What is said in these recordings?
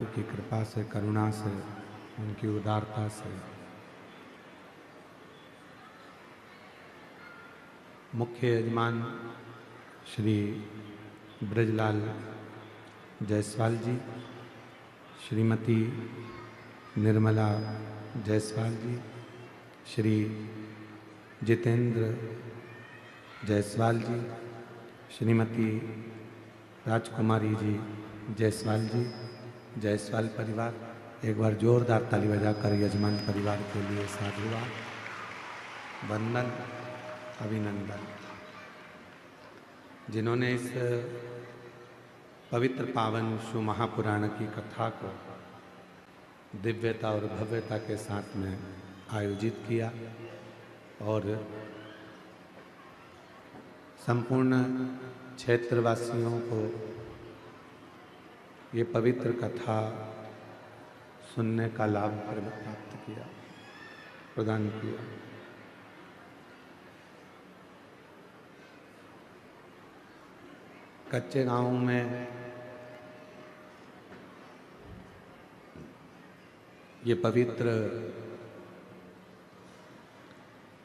की कृपा से, करुणा से, उनकी उदारता से मुख्य यजमान श्री ब्रजलाल जायसवाल जी, श्रीमती निर्मला जायसवाल जी, श्री जितेंद्र जायसवाल जी, श्रीमती राजकुमारी जी जायसवाल जी, जायसवाल परिवार, एक बार जोरदार ताली बजाकर यजमान परिवार के लिए साधुवाद, वंदन, अभिनंदन। जिन्होंने इस पवित्र पावन शिव महापुराण की कथा को दिव्यता और भव्यता के साथ में आयोजित किया और संपूर्ण क्षेत्रवासियों को ये पवित्र कथा सुनने का लाभ प्राप्त किया, प्रदान किया। कच्चे गांव में ये पवित्र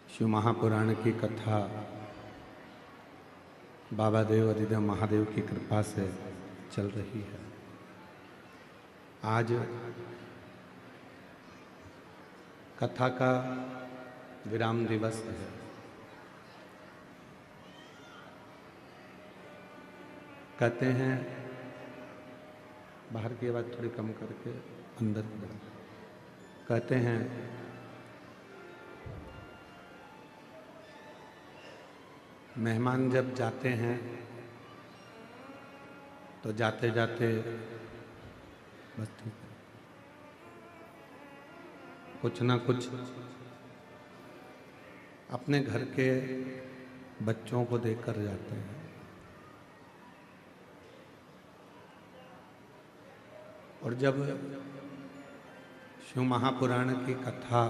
शिव महापुराण की कथा बाबा देव अधिदेव महादेव की कृपा से चल रही है। आज कथा का विराम दिवस है। कहते हैं, बाहर की आवाज़ थोड़ी कम करके अंदर की बात, कहते हैं मेहमान जब जाते हैं तो जाते जाते बस ठीक है, कुछ ना कुछ अपने घर के बच्चों को देकर जाते हैं। और जब शिव महापुराण की कथा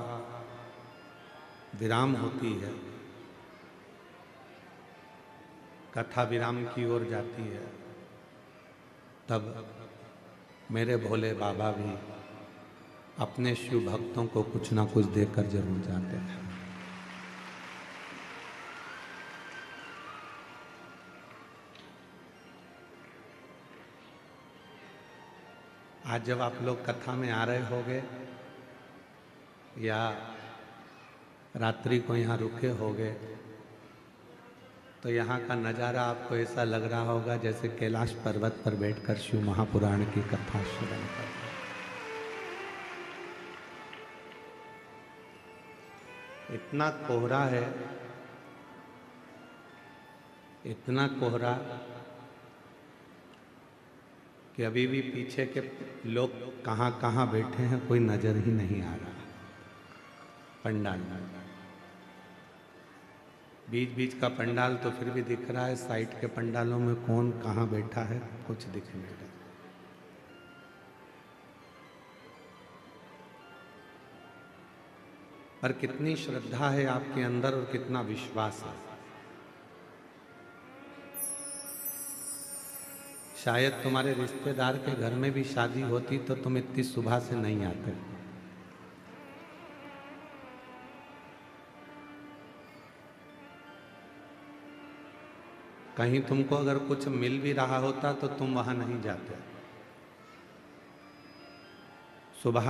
विराम होती है, कथा विराम की ओर जाती है, तब मेरे भोले बाबा भी अपने शिव भक्तों को कुछ ना कुछ देकर जरूर जाते हैं। आज जब आप लोग कथा में आ रहे होंगे या रात्रि को यहाँ रुके होंगे तो यहाँ का नज़ारा आपको ऐसा लग रहा होगा जैसे कैलाश पर्वत पर बैठकर शिव महापुराण की कथा श्रवण कर रहे हैं। इतना कोहरा है, इतना कोहरा कि अभी भी पीछे के लोग कहाँ कहाँ बैठे हैं कोई नजर ही नहीं आ रहा। पंडाल बीच बीच का पंडाल तो फिर भी दिख रहा है, साइड के पंडालों में कौन कहाँ बैठा है कुछ दिख नहीं रहा। पर कितनी श्रद्धा है आपके अंदर और कितना विश्वास है। शायद तुम्हारे रिश्तेदार के घर में भी शादी होती तो तुम इतनी सुबह से नहीं आते। कहीं तुमको अगर कुछ मिल भी रहा होता तो तुम वहां नहीं जाते। सुबह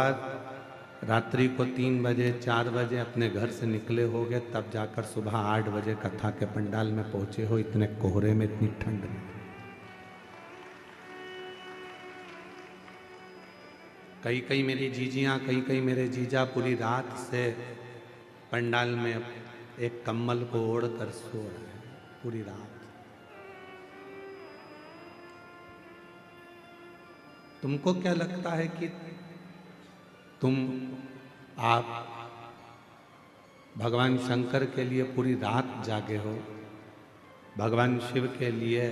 रात्रि को 3 बजे 4 बजे अपने घर से निकले होगे, तब जाकर सुबह 8 बजे कथा के पंडाल में पहुंचे हो, इतने कोहरे में, इतनी ठंड में। कई कई मेरी जीजियाँ, कई कई मेरे जीजा पूरी रात से पंडाल में एक कम्बल को ओढ़ कर सो रहे हैं पूरी रात। तुमको क्या लगता है कि आप भगवान शंकर के लिए पूरी रात जागे हो, भगवान शिव के लिए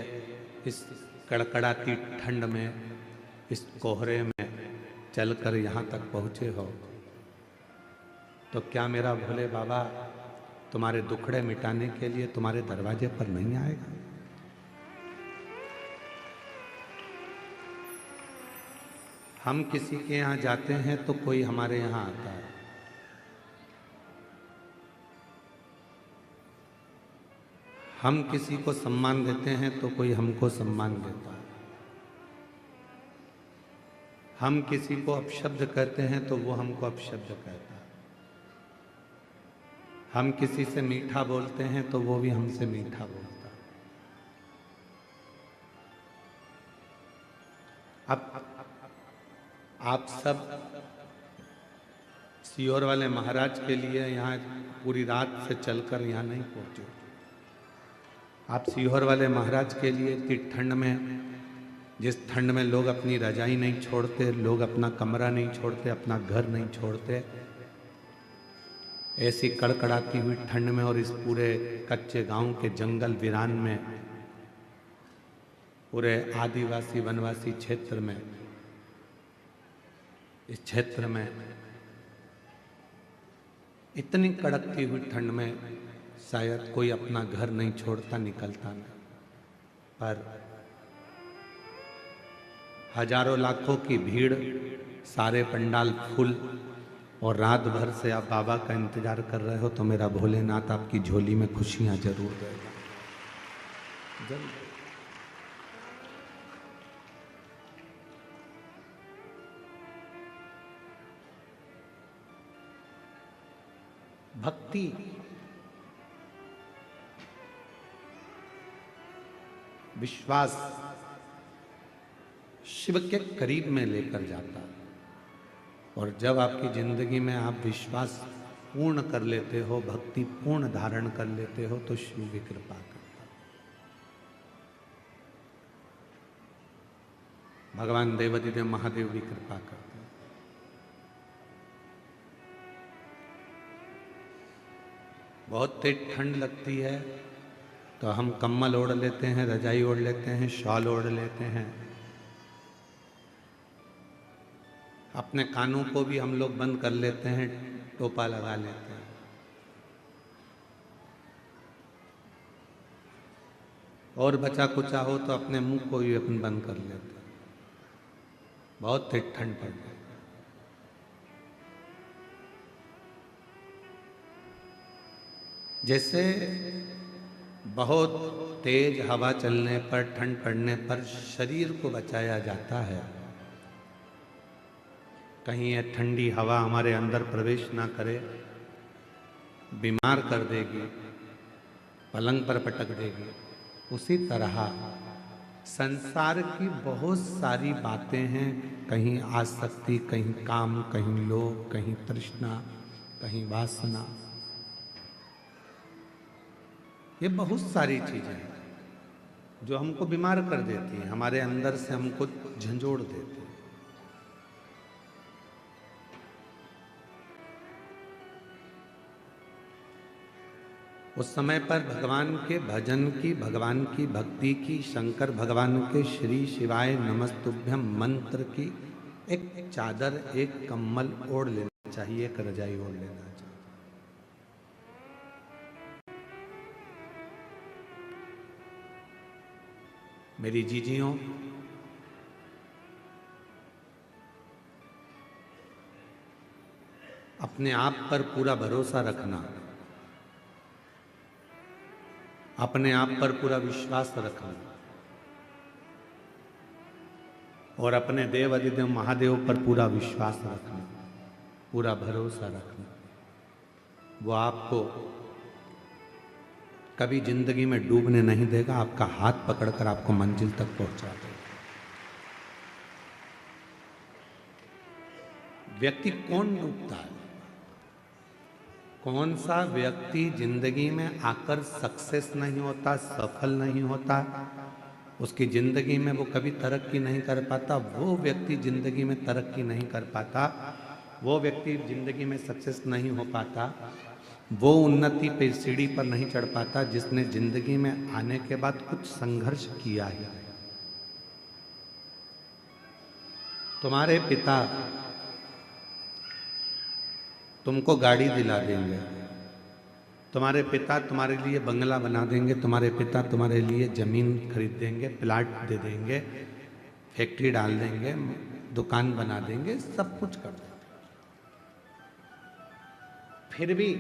इस कड़कड़ाती ठंड में, इस कोहरे में चलकर यहाँ तक पहुँचे हो, तो क्या मेरा भोले बाबा तुम्हारे दुखड़े मिटाने के लिए तुम्हारे दरवाजे पर नहीं आएगा? हम किसी के यहाँ जाते हैं तो कोई हमारे यहाँ आता है। हम किसी को सम्मान देते हैं तो कोई हमको सम्मान देता है। हम किसी को अपशब्द कहते हैं तो वो हमको अपशब्द कहता है। हम किसी से मीठा बोलते हैं तो वो भी हमसे मीठा बोलता है। अब आप सब सीहोर वाले महाराज के लिए यहाँ पूरी रात से चलकर यहाँ नहीं पहुँचे। आप सीहोर वाले महाराज के लिए इतनी ठंड में, जिस ठंड में लोग अपनी रजाई नहीं छोड़ते, लोग अपना कमरा नहीं छोड़ते, अपना घर नहीं छोड़ते, ऐसी कड़कड़ाती हुई ठंड में और इस पूरे कच्चे गांव के जंगल वीरान में, पूरे आदिवासी वनवासी क्षेत्र में, इस क्षेत्र में इतनी कड़कती हुई ठंड में शायद कोई अपना घर नहीं छोड़ता, निकलता नहीं। पर हजारों लाखों की भीड़, सारे पंडाल फुल, और रात भर से आप बाबा का इंतजार कर रहे हो, तो मेरा भोलेनाथ आपकी झोली में खुशियां जरूर देगा। जरूर। भक्ति विश्वास शिव के करीब में लेकर जाता है। और जब आपकी जिंदगी में आप विश्वास पूर्ण कर लेते हो, भक्ति पूर्ण धारण कर लेते हो, तो शिव भी कृपा करता है। भगवान देवाधिदेव महादेव भी कृपा करते हैं। बहुत तेज ठंड लगती है तो हम कम्बल ओढ़ लेते हैं, रजाई ओढ़ लेते हैं, शॉल ओढ़ लेते हैं। अपने कानों को भी हम लोग बंद कर लेते हैं, टोपा लगा लेते हैं। और बचा कुचा हो तो अपने मुंह को भी अपन बंद कर लेते हैं। बहुत तेज ठंड पड़ गई। जैसे बहुत तेज हवा चलने पर, ठंड पड़ने पर शरीर को बचाया जाता है, कहीं ये ठंडी हवा हमारे अंदर प्रवेश ना करे, बीमार कर देगी, पलंग पर पटक देगी, उसी तरह संसार की बहुत सारी बातें हैं, कहीं आसक्ति, कहीं काम, कहीं लोभ, कहीं तृष्णा, कहीं वासना, ये बहुत सारी चीजें हैं जो हमको बीमार कर देती हैं, हमारे अंदर से हमको झंझोड़ देती हैं। उस समय पर भगवान के भजन की, भगवान की भक्ति की, शंकर भगवान के श्री शिवाय नमस्तुभ्यम मंत्र की एक चादर, एक कम्बल ओढ़ लेना चाहिए, एक रजाई ओढ़ लेना चाहिए। मेरी जीजियों, अपने आप पर पूरा भरोसा रखना, अपने आप पर पूरा विश्वास रखना, और अपने देव अधिदेव महादेव पर पूरा विश्वास रखना, पूरा भरोसा रखना। वो आपको कभी जिंदगी में डूबने नहीं देगा, आपका हाथ पकड़कर आपको मंजिल तक पहुंचा देगा। व्यक्ति कौन डूबता है? कौन सा व्यक्ति जिंदगी में आकर सक्सेस नहीं होता, सफल नहीं होता, उसकी जिंदगी में वो कभी तरक्की नहीं कर पाता, वो व्यक्ति जिंदगी में तरक्की नहीं कर पाता, वो व्यक्ति जिंदगी में सक्सेस नहीं हो पाता, वो उन्नति पे सीढ़ी पर नहीं चढ़ पाता जिसने जिंदगी में आने के बाद कुछ संघर्ष किया है। तुम्हारे पिता तुमको गाड़ी दिला देंगे, तुम्हारे पिता तुम्हारे लिए बंगला बना देंगे, तुम्हारे पिता तुम्हारे लिए जमीन खरीद देंगे, प्लाट दे देंगे, फैक्ट्री डाल देंगे, दुकान बना देंगे, सब कुछ कर देंगे। फिर भी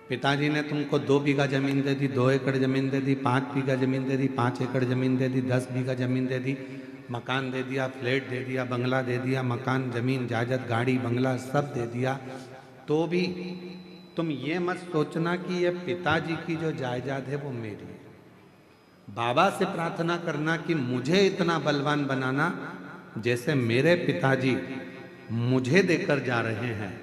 पिताजी ने तुमको 2 बीघा जमीन दे दी, 2 एकड़ जमीन दे दी, 5 बीघा जमीन दे दी, 5 एकड़ जमीन दे दी, 10 बीघा जमीन दे दी, मकान दे दिया, फ्लैट दे दिया, बंगला दे दिया, मकान, जमीन, जायदाद, गाड़ी, बंगला सब दे दिया, तो भी तुम ये मत सोचना कि ये पिताजी की जो जायदाद है वो मेरी है। बाबा से प्रार्थना करना कि मुझे इतना बलवान बनाना जैसे मेरे पिताजी मुझे देकर जा रहे हैं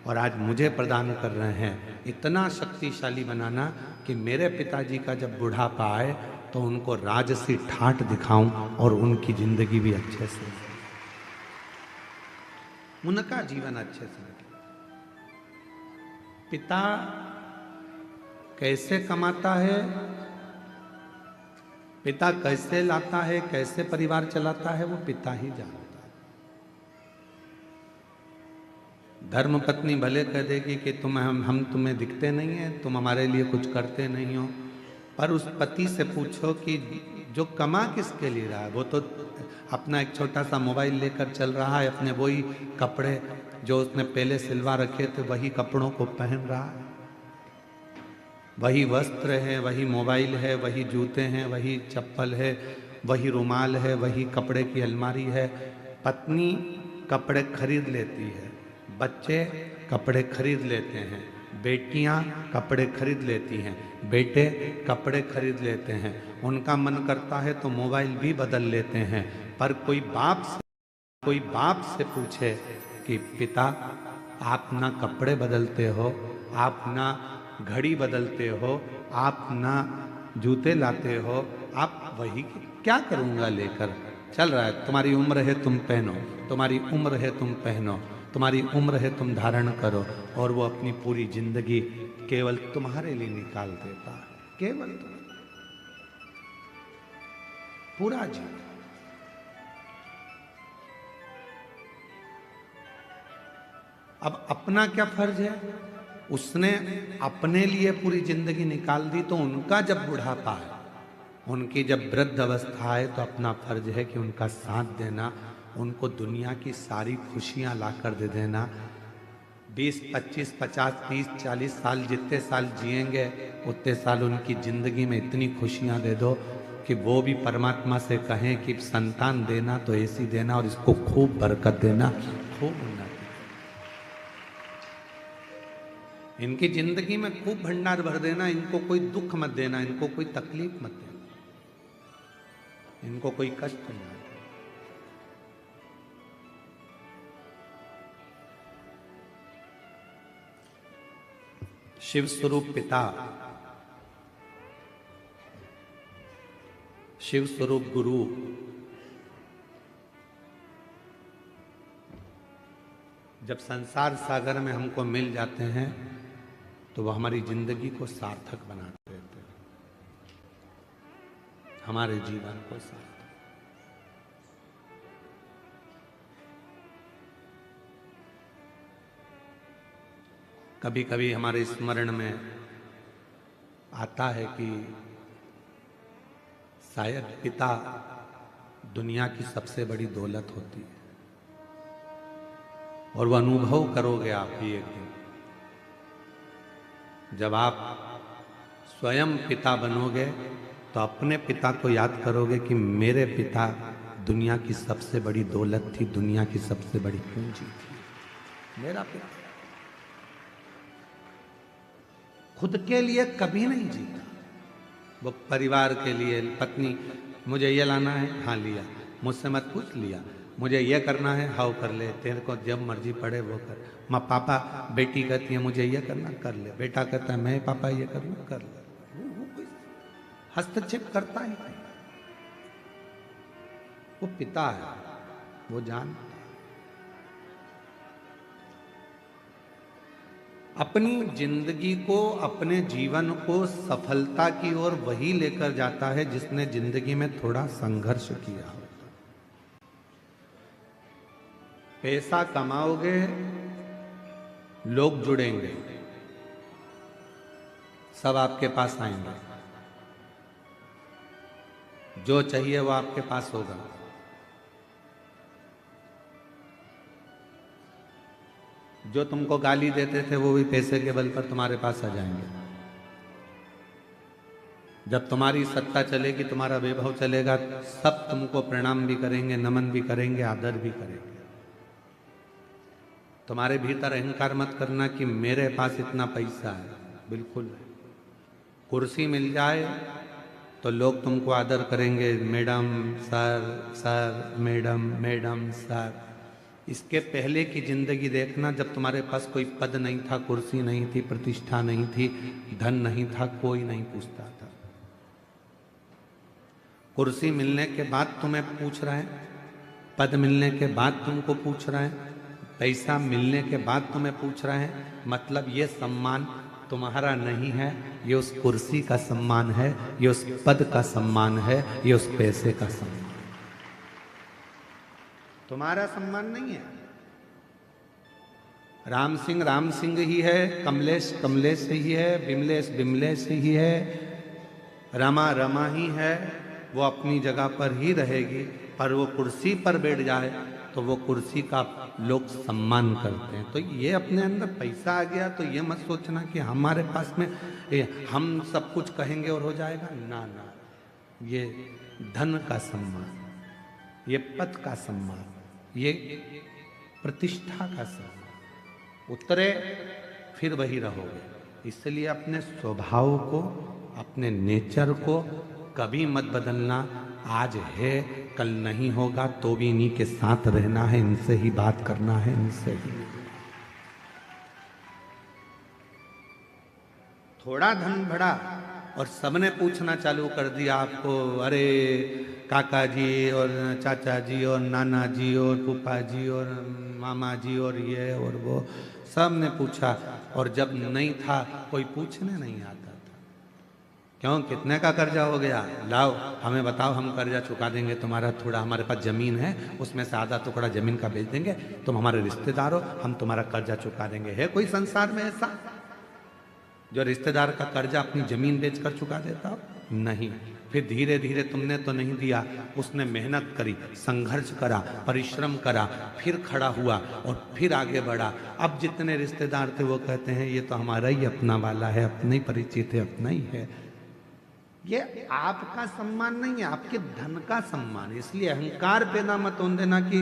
और आज मुझे प्रदान कर रहे हैं, इतना शक्तिशाली बनाना कि मेरे पिताजी का जब बुढ़ापा आए तो उनको राजसी ठाठ दिखाऊं और उनकी जिंदगी भी अच्छे से, उनका जीवन अच्छे से लगे। पिता कैसे कमाता है, पिता कैसे लाता है, कैसे परिवार चलाता है, वो पिता ही जानता है। धर्म पत्नी भले कह देगी कि हम तुम्हें दिखते नहीं हैं, तुम हमारे लिए कुछ करते नहीं हो, पर उस पति से पूछो कि जो कमा किसके लिए रहा है, वो तो अपना एक छोटा सा मोबाइल लेकर चल रहा है, अपने वही कपड़े जो उसने पहले सिलवा रखे थे वही कपड़ों को पहन रहा है, वही वस्त्र है, वही मोबाइल है, वही जूते हैं, वही चप्पल है, वही रुमाल है, वही कपड़े की अलमारी है। पत्नी कपड़े खरीद लेती है, बच्चे कपड़े खरीद लेते हैं, बेटियां कपड़े खरीद लेती हैं, बेटे कपड़े खरीद लेते हैं, उनका मन करता है तो मोबाइल भी बदल लेते हैं। पर कोई बाप से पूछे कि पिता आप ना कपड़े बदलते हो, आप ना घड़ी बदलते हो, आप ना जूते लाते हो, आप वही क्या करूँगा लेकर, चल रहा है, तुम्हारी उम्र है तुम पहनो, तुम्हारी उम्र है तुम पहनो, तुम्हारी उम्र है तुम धारण करो, और वो अपनी पूरी जिंदगी केवल तुम्हारे लिए निकाल देता है, केवल तुम, पूरा जीवन। अब अपना क्या फर्ज है, उसने अपने लिए पूरी जिंदगी निकाल दी, तो उनका जब बुढ़ापा है, उनकी जब वृद्ध अवस्था है, तो अपना फर्ज है कि उनका साथ देना, उनको दुनिया की सारी खुशियां लाकर दे देना। 20, 25, 50, 30, 40 साल जितने साल जिएंगे उतने साल उनकी जिंदगी में इतनी खुशियां दे दो कि वो भी परमात्मा से कहें कि संतान देना तो ऐसी देना और इसको खूब बरकत देना, खूब उन्नति, इनकी जिंदगी में खूब भंडार भर देना, इनको कोई दुख मत देना, इनको कोई तकलीफ मत देना, इनको कोई कष्ट नहीं। शिव स्वरूप पिता, शिव स्वरूप गुरु, जब संसार सागर में हमको मिल जाते हैं तो वह हमारी जिंदगी को सार्थक बना देते हैं, हमारे जीवन को सार्थक। कभी कभी हमारे स्मरण में आता है कि शायद पिता दुनिया की सबसे बड़ी दौलत होती है, और वह अनुभव करोगे आप भी एक दिन, जब आप स्वयं पिता बनोगे तो अपने पिता को याद करोगे कि मेरे पिता दुनिया की सबसे बड़ी दौलत थी, दुनिया की सबसे बड़ी पूंजी थी, मेरा पिता खुद के लिए कभी नहीं जीता, वो परिवार के लिए, पत्नी मुझे ये लाना है, हाँ लिया, मुझसे मत पूछ, लिया, मुझे ये करना है, हाँ कर ले, तेरे को जब मर्जी पड़े वो कर। माँ पापा, बेटी कहती है मुझे ये करना, कर ले, बेटा कहता है मैं पापा ये करना, कर ले, वो कोई हस्तक्षेप करता ही नहीं, वो पिता है, वो जानता है। अपनी जिंदगी को, अपने जीवन को सफलता की ओर वही लेकर जाता है जिसने जिंदगी में थोड़ा संघर्ष किया हो। पैसा कमाओगे, लोग जुड़ेंगे, सब आपके पास आएंगे, जो चाहिए वो आपके पास होगा, जो तुमको गाली देते थे वो भी पैसे के बल पर तुम्हारे पास आ जाएंगे। जब तुम्हारी सत्ता चलेगी, तुम्हारा वैभव चलेगा, सब तुमको प्रणाम भी करेंगे, नमन भी करेंगे, आदर भी करेंगे। तुम्हारे भीतर अहंकार मत करना कि मेरे पास इतना पैसा है, बिल्कुल। कुर्सी मिल जाए तो लोग तुमको आदर करेंगे, madam sir, sir madam, madam sir. इसके पहले की जिंदगी देखना, जब तुम्हारे पास कोई पद नहीं था, कुर्सी नहीं थी, प्रतिष्ठा नहीं थी, धन नहीं था, कोई नहीं पूछता था। कुर्सी मिलने के बाद तुम्हें पूछ रहे हैं, पद मिलने के बाद तुमको पूछ रहे हैं, पैसा मिलने के बाद तुम्हें पूछ रहे हैं। मतलब ये सम्मान तुम्हारा नहीं है, ये उस कुर्सी का सम्मान है, ये उस पद का सम्मान है, ये उस पैसे का सम्मान। तुम्हारा सम्मान नहीं है। राम सिंह ही है, कमलेश कमलेश ही है, बिमलेश बिमलेश ही है, रमा रमा ही है। वो अपनी जगह पर ही रहेगी, पर वो कुर्सी पर बैठ जाए तो वो कुर्सी का लोग सम्मान करते हैं। तो ये अपने अंदर पैसा आ गया तो ये मत सोचना कि हमारे पास में हम सब कुछ कहेंगे और हो जाएगा। ना ना, ये धन का सम्मान, ये पद का सम्मान, ये प्रतिष्ठा का सम्मान, उतरे फिर वही रहोगे। इसलिए अपने स्वभाव को, अपने नेचर को कभी मत बदलना। आज है, कल नहीं होगा, तो भी इन्हीं के साथ रहना है, इनसे ही बात करना है, इनसे ही। थोड़ा धन बढ़ा और सबने पूछना चालू कर दिया आपको, अरे काका जी और चाचा जी और नाना जी और फूफा जी और मामा जी और ये और वो, सब ने पूछा। और जब नहीं था कोई पूछने नहीं आता था। क्यों, कितने का कर्जा हो गया, लाओ हमें बताओ, हम कर्जा चुका देंगे तुम्हारा। थोड़ा हमारे पास जमीन है, उसमें से आधा टुकड़ा जमीन का बेच देंगे, तुम हमारे रिश्तेदार हो, हम तुम्हारा कर्जा चुका देंगे। है कोई संसार में ऐसा जो रिश्तेदार का कर्जा अपनी जमीन बेचकर चुका देता हो? नहीं। फिर धीरे धीरे तुमने तो नहीं दिया, उसने मेहनत करी, संघर्ष करा, परिश्रम करा, फिर खड़ा हुआ और फिर आगे बढ़ा। अब जितने रिश्तेदार थे वो कहते हैं ये तो हमारा ही अपना वाला है, अपने ही परिचित है, अपना ही है। ये आपका सम्मान नहीं है, आपके धन का सम्मान है। इसलिए अहंकार पैदा मत होने देना कि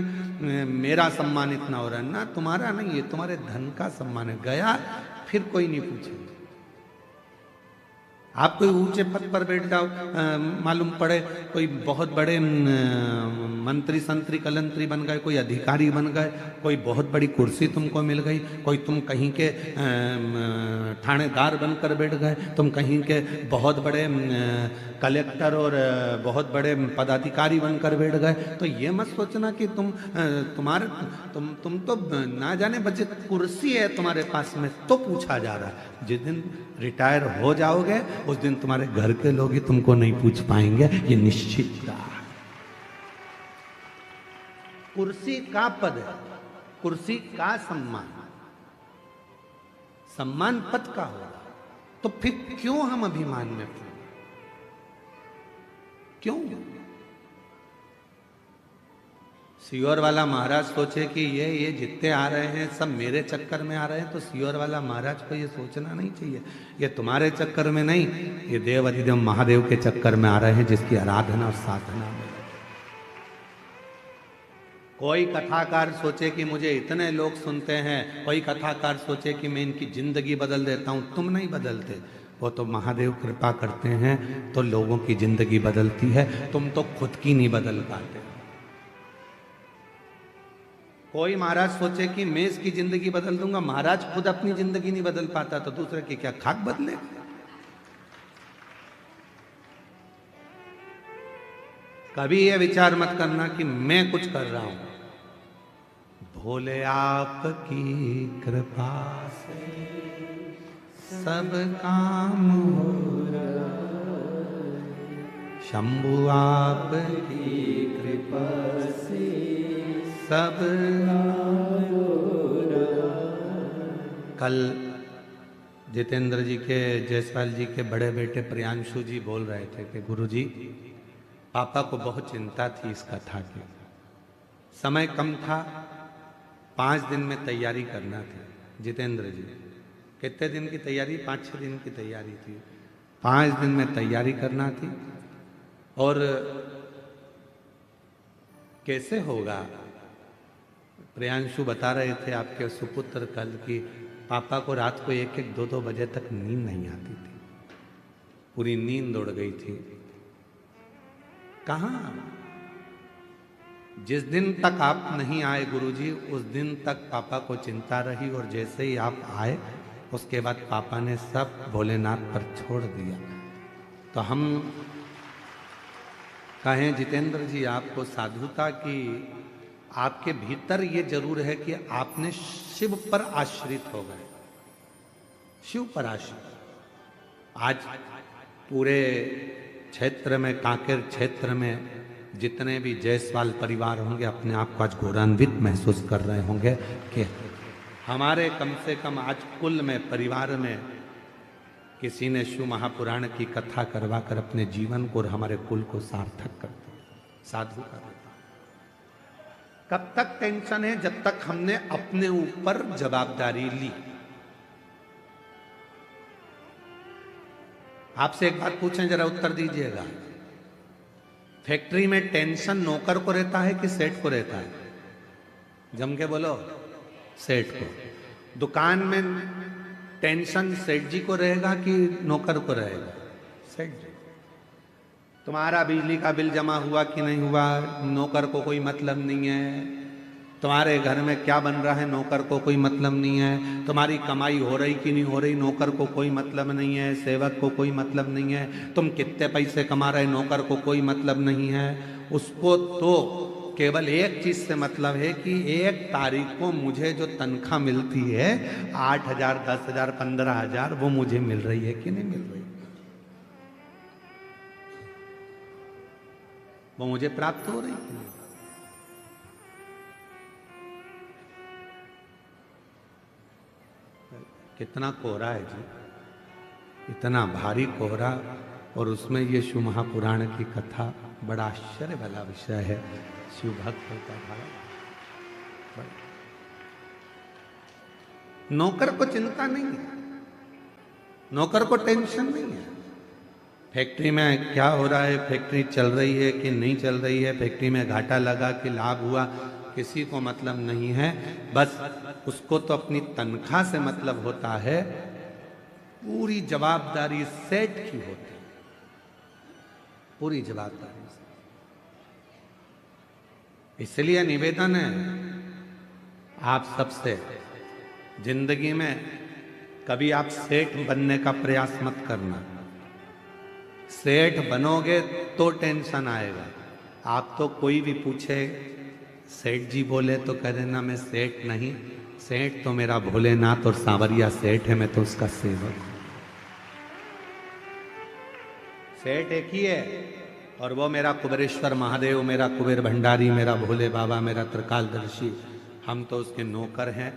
मेरा सम्मान इतना हो रहा है। ना, तुम्हारा नहीं है, तुम्हारे धन का सम्मान है। गया फिर कोई नहीं पूछेगा। आप कोई ऊंचे पद पर बैठ जाओ, मालूम पड़े कोई बहुत बड़े मंत्री संतरी कलंतरी बन गए, कोई अधिकारी बन गए, कोई बहुत बड़ी कुर्सी तुमको मिल गई, कोई तुम कहीं के थानेदार बनकर बैठ गए, तुम कहीं के बहुत बड़े कलेक्टर और बहुत बड़े पदाधिकारी बनकर बैठ गए, तो ये मत सोचना कि तुम तो ना जाने बचे कुर्सी है तुम्हारे पास में तो पूछा जा रहा है। जिस दिन रिटायर हो जाओगे उस दिन तुम्हारे घर के लोग ही तुमको नहीं पूछ पाएंगे, ये निश्चित है। कुर्सी का पद है, कुर्सी का सम्मान, सम्मान पद का होगा। तो फिर क्यों हम अभिमान में पड़े? क्यों? सियोर वाला महाराज सोचे कि ये जितने आ रहे हैं सब मेरे चक्कर में आ रहे हैं, तो सियोर वाला महाराज को ये सोचना नहीं चाहिए ये तुम्हारे चक्कर में नहीं, ये देव अधिदेव महादेव के चक्कर में आ रहे हैं, जिसकी आराधना और साधना में। कोई कथाकार सोचे कि मुझे इतने लोग सुनते हैं, कोई कथाकार सोचे कि मैं इनकी जिंदगी बदल देता हूं, तुम नहीं बदलते। वो तो महादेव कृपा करते हैं तो लोगों की जिंदगी बदलती है, तुम तो खुद की नहीं बदल पाते। कोई महाराज सोचे कि मैं इसकी जिंदगी बदल दूंगा, महाराज खुद अपनी जिंदगी नहीं बदल पाता तो दूसरे की क्या खाक बदले? कभी ये विचार मत करना कि मैं कुछ कर रहा हूं। भोले आपकी कृपा से सब काम हो रहा, शंभु आपकी कृपा से सब हो रहा। कल जितेंद्र जी के, जायसवाल जी के बड़े बेटे प्रियांशु जी बोल रहे थे कि गुरुजी पापा को बहुत चिंता थी इस कथा की, समय कम था, 5 दिन में तैयारी करना थी। जितेंद्र जी, कितने दिन की तैयारी? 5-6 दिन की तैयारी थी। 5 दिन में तैयारी करना थी। और कैसे होगा? प्रियांशु बता रहे थे आपके सुपुत्र कल की पापा को रात को 1-1, 2-2 बजे तक नींद नहीं आती थी, पूरी नींद उड़ गई थी। कहाँ? जिस दिन तक आप नहीं आए गुरुजी, उस दिन तक पापा को चिंता रही, और जैसे ही आप आए उसके बाद पापा ने सब भोलेनाथ पर छोड़ दिया। तो हम कहें जितेंद्र जी आपको साधुता की, आपके भीतर ये जरूर है कि आपने शिव पर आश्रित हो गए, शिव पर आश्रित। आज पूरे क्षेत्र में, कांकेर क्षेत्र में जितने भी जायसवाल परिवार होंगे अपने आप को आज गौरवान्वित महसूस कर रहे होंगे कि हमारे कम से कम आज कुल में, परिवार में किसी ने शिव महापुराण की कथा करवा कर अपने जीवन को और हमारे कुल को सार्थक कर दिया, साधु कर दिया। कब तक टेंशन है? जब तक हमने अपने ऊपर जवाबदारी ली। आपसे एक बात पूछें, जरा उत्तर दीजिएगा। फैक्ट्री में टेंशन नौकर को रहता है कि सेठ को रहता है? जम के बोलो। सेठ को। दुकान में टेंशन सेठ जी को रहेगा कि नौकर को रहेगा? सेठ जी। तुम्हारा बिजली का बिल जमा हुआ कि नहीं हुआ, नौकर को कोई मतलब नहीं है। तुम्हारे घर में क्या बन रहा है, नौकर को कोई मतलब नहीं है। तुम्हारी कमाई हो रही कि नहीं हो रही, नौकर को कोई मतलब नहीं है, सेवक को कोई मतलब नहीं है। तुम कितने पैसे कमा रहे, नौकर को कोई मतलब नहीं है। उसको तो केवल एक चीज से मतलब है कि 1 तारीख को मुझे जो तनख्वाह मिलती है 8,000, 10,000, 15,000, वो मुझे मिल रही है कि नहीं मिल रही, वो मुझे प्राप्त हो रही है। कितना कोहरा है जी, इतना भारी कोहरा, और उसमें ये शिव महापुराण की कथा, बड़ा आश्चर्य वाला विषय है। शिव भक्त होता था। नौकर को चिंता नहीं है, नौकर को टेंशन नहीं है। फैक्ट्री में क्या हो रहा है, फैक्ट्री चल रही है कि नहीं चल रही है, फैक्ट्री में घाटा लगा कि लाभ हुआ, किसी को मतलब नहीं है। बस उसको तो अपनी तनख्वाह से मतलब होता है। पूरी जवाबदारी सेठ की होती है, पूरी जवाबदारी। इसलिए निवेदन है आप सबसे, जिंदगी में कभी आप सेठ बनने का प्रयास मत करना। सेठ बनोगे तो टेंशन आएगा। आप तो कोई भी पूछे सेठ जी बोले तो कह देना मैं सेठ नहीं, सेठ तो मेरा भोलेनाथ और सांवरिया सेठ है, मैं तो उसका सेवक हूं। सेठ एक ही है, और वो मेरा कुबेरेश्वर महादेव, मेरा कुबेर भंडारी, मेरा भोले बाबा, मेरा त्रिकालदर्शी, हम तो उसके नौकर हैं।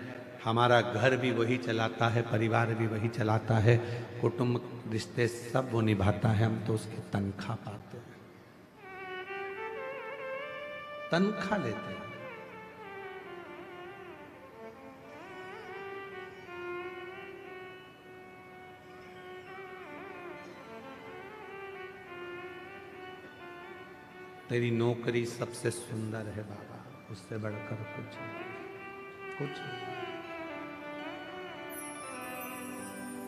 हमारा घर भी वही चलाता है, परिवार भी वही चलाता है, कुटुंब रिश्ते सब वो निभाता है, हम तो उसकी तनख्वाह पाते हैं, तनख्वाह लेते हैं। तेरी नौकरी सबसे सुंदर है बाबा, उससे बढ़कर कुछ नहीं,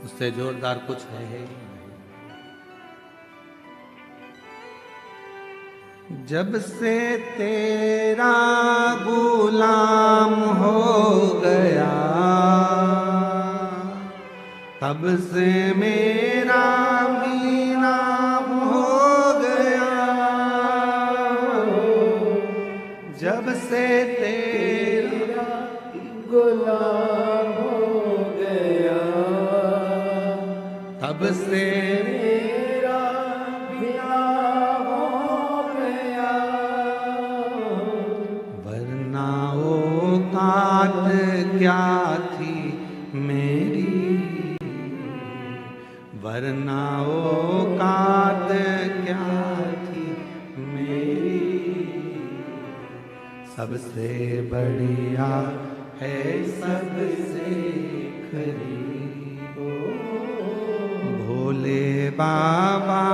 उससे जोरदार कुछ है ही नहीं। जब से तेरा गुलाम हो गया, तब से मेरा भी नाम हो गया। जब से तेरा गुलाम हो गया, तब से मेरा भी नाम हो गया। वरना औकात क्या थी मेरी, वरना औकात क्या थी मेरी। सबसे बढ़िया है सबसे खरी, भोले बाबा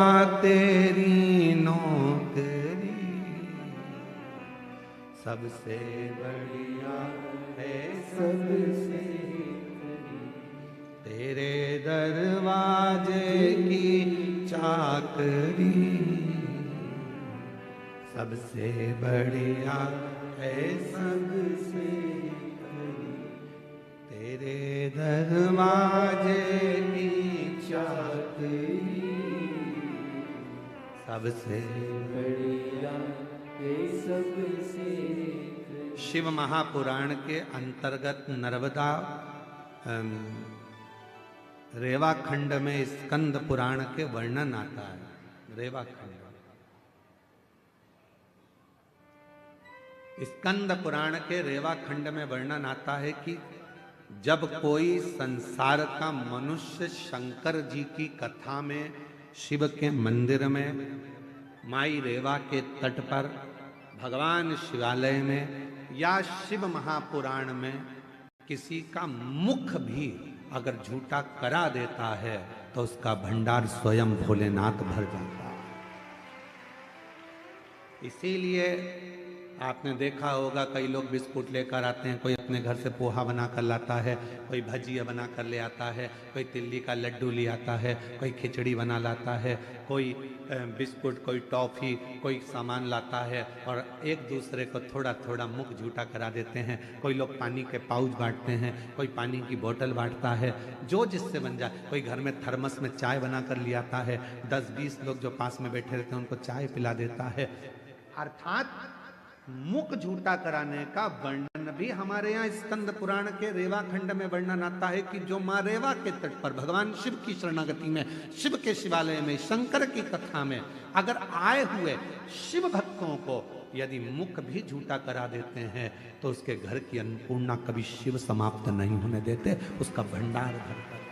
तेरी नौकरी सबसे बढ़िया है, सबसे तेरे दरवाजे की चाकरी सबसे बढ़िया है, सबसे तेरे दरवाजे की चाकरी सबसे बढ़िया है, सबसे। शिव महापुराण के अंतर्गत नर्मदा रेवा खंड में स्कंद पुराण के वर्णन आता है। रेवा खंड स्कंद पुराण के रेवा खंड में वर्णन आता है कि जब कोई संसार का मनुष्य शंकर जी की कथा में शिव के मंदिर में, माई रेवा के तट पर, भगवान शिवालय में या शिव महापुराण में किसी का मुख भी अगर झूठा करा देता है तो उसका भंडार स्वयं भोलेनाथ भर जाता है। इसीलिए आपने देखा होगा कई लोग बिस्कुट लेकर आते हैं, कोई अपने घर से पोहा बना कर लाता है, कोई भजिया बना कर ले आता है, कोई तिल्ली का लड्डू ले आता है, कोई खिचड़ी बना लाता है, कोई बिस्कुट, कोई टॉफ़ी, कोई सामान लाता है और एक दूसरे को थोड़ा थोड़ा मुख झूठा करा देते हैं। कोई लोग पानी के पाउच बांटते हैं, कोई पानी की बोतल बांटता है, जो जिससे बन जाए। कोई घर में थर्मस में चाय बना कर ले आता है, 10-20 लोग जो पास में बैठे रहते हैं उनको चाय पिला देता है। अर्थात मुख झूठा कराने का वर्णन भी हमारे यहाँ स्कंद पुराण के रेवा खंड में वर्णन आता है कि जो माँ रेवा के तट पर भगवान शिव की शरणागति में, शिव के शिवालय में, शंकर की कथा में अगर आए हुए शिव भक्तों को यदि मुख भी झूठा करा देते हैं तो उसके घर की अन्नपूर्णा कभी शिव समाप्त नहीं होने देते, उसका भंडार भरता है।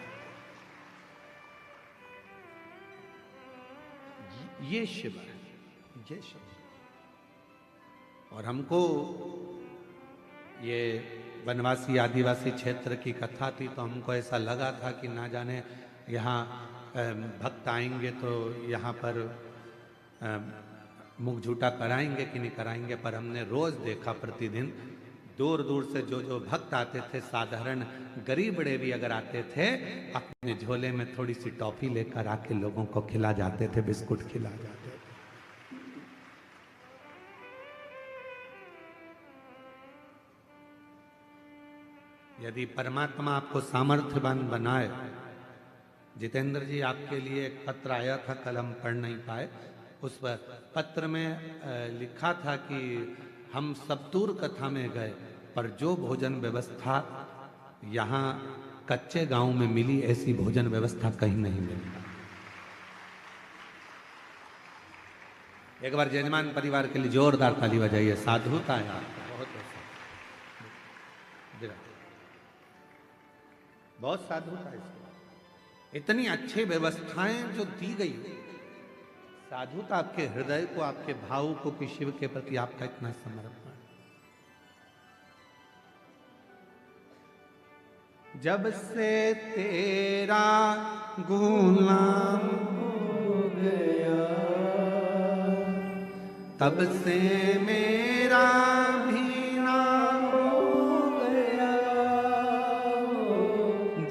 ये शिव है, ये शिव। और हमको ये वनवासी आदिवासी क्षेत्र की कथा थी तो हमको ऐसा लगा था कि ना जाने यहाँ भक्त आएंगे तो यहाँ पर मुख झूठा कराएंगे कि नहीं कराएंगे, पर हमने रोज़ देखा, प्रतिदिन दूर दूर से जो भक्त आते थे, साधारण गरीब बड़े भी अगर आते थे, अपने झोले में थोड़ी सी टॉफ़ी लेकर आके लोगों को खिला जाते थे, बिस्कुट खिला जाते थे। यदि परमात्मा आपको सामर्थ्यवान बनाए, जितेंद्र जी आपके लिए एक पत्र आया था, कल हम पढ़ नहीं पाए, उस पत्र में लिखा था कि हम सप्तूर कथा में गए पर जो भोजन व्यवस्था यहाँ कच्चे गांव में मिली, ऐसी भोजन व्यवस्था कहीं नहीं मिली। एक बार जजमान परिवार के लिए जोरदार ताली बजाइए। साधुता है, बहुत साधुता है इसके। इतनी अच्छी व्यवस्थाएं जो दी गई, साधुता आपके हृदय को, आपके भाव को कि शिव के प्रति आपका इतना समर्पण। जब से तेरा गुलाम हो गया, तब से मेरा भी नाम हो गया।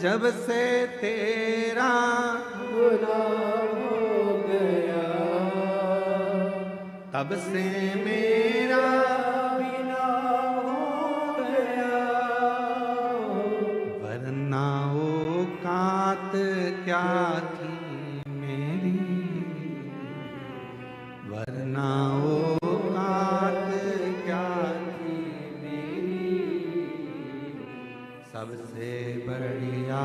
जब से तेरा गुलाम हो गया, तब से मेरा भी नाम हो गया। वरना औकात क्या थी मेरी, वरना औकात क्या थी मेरी। सबसे बढ़िया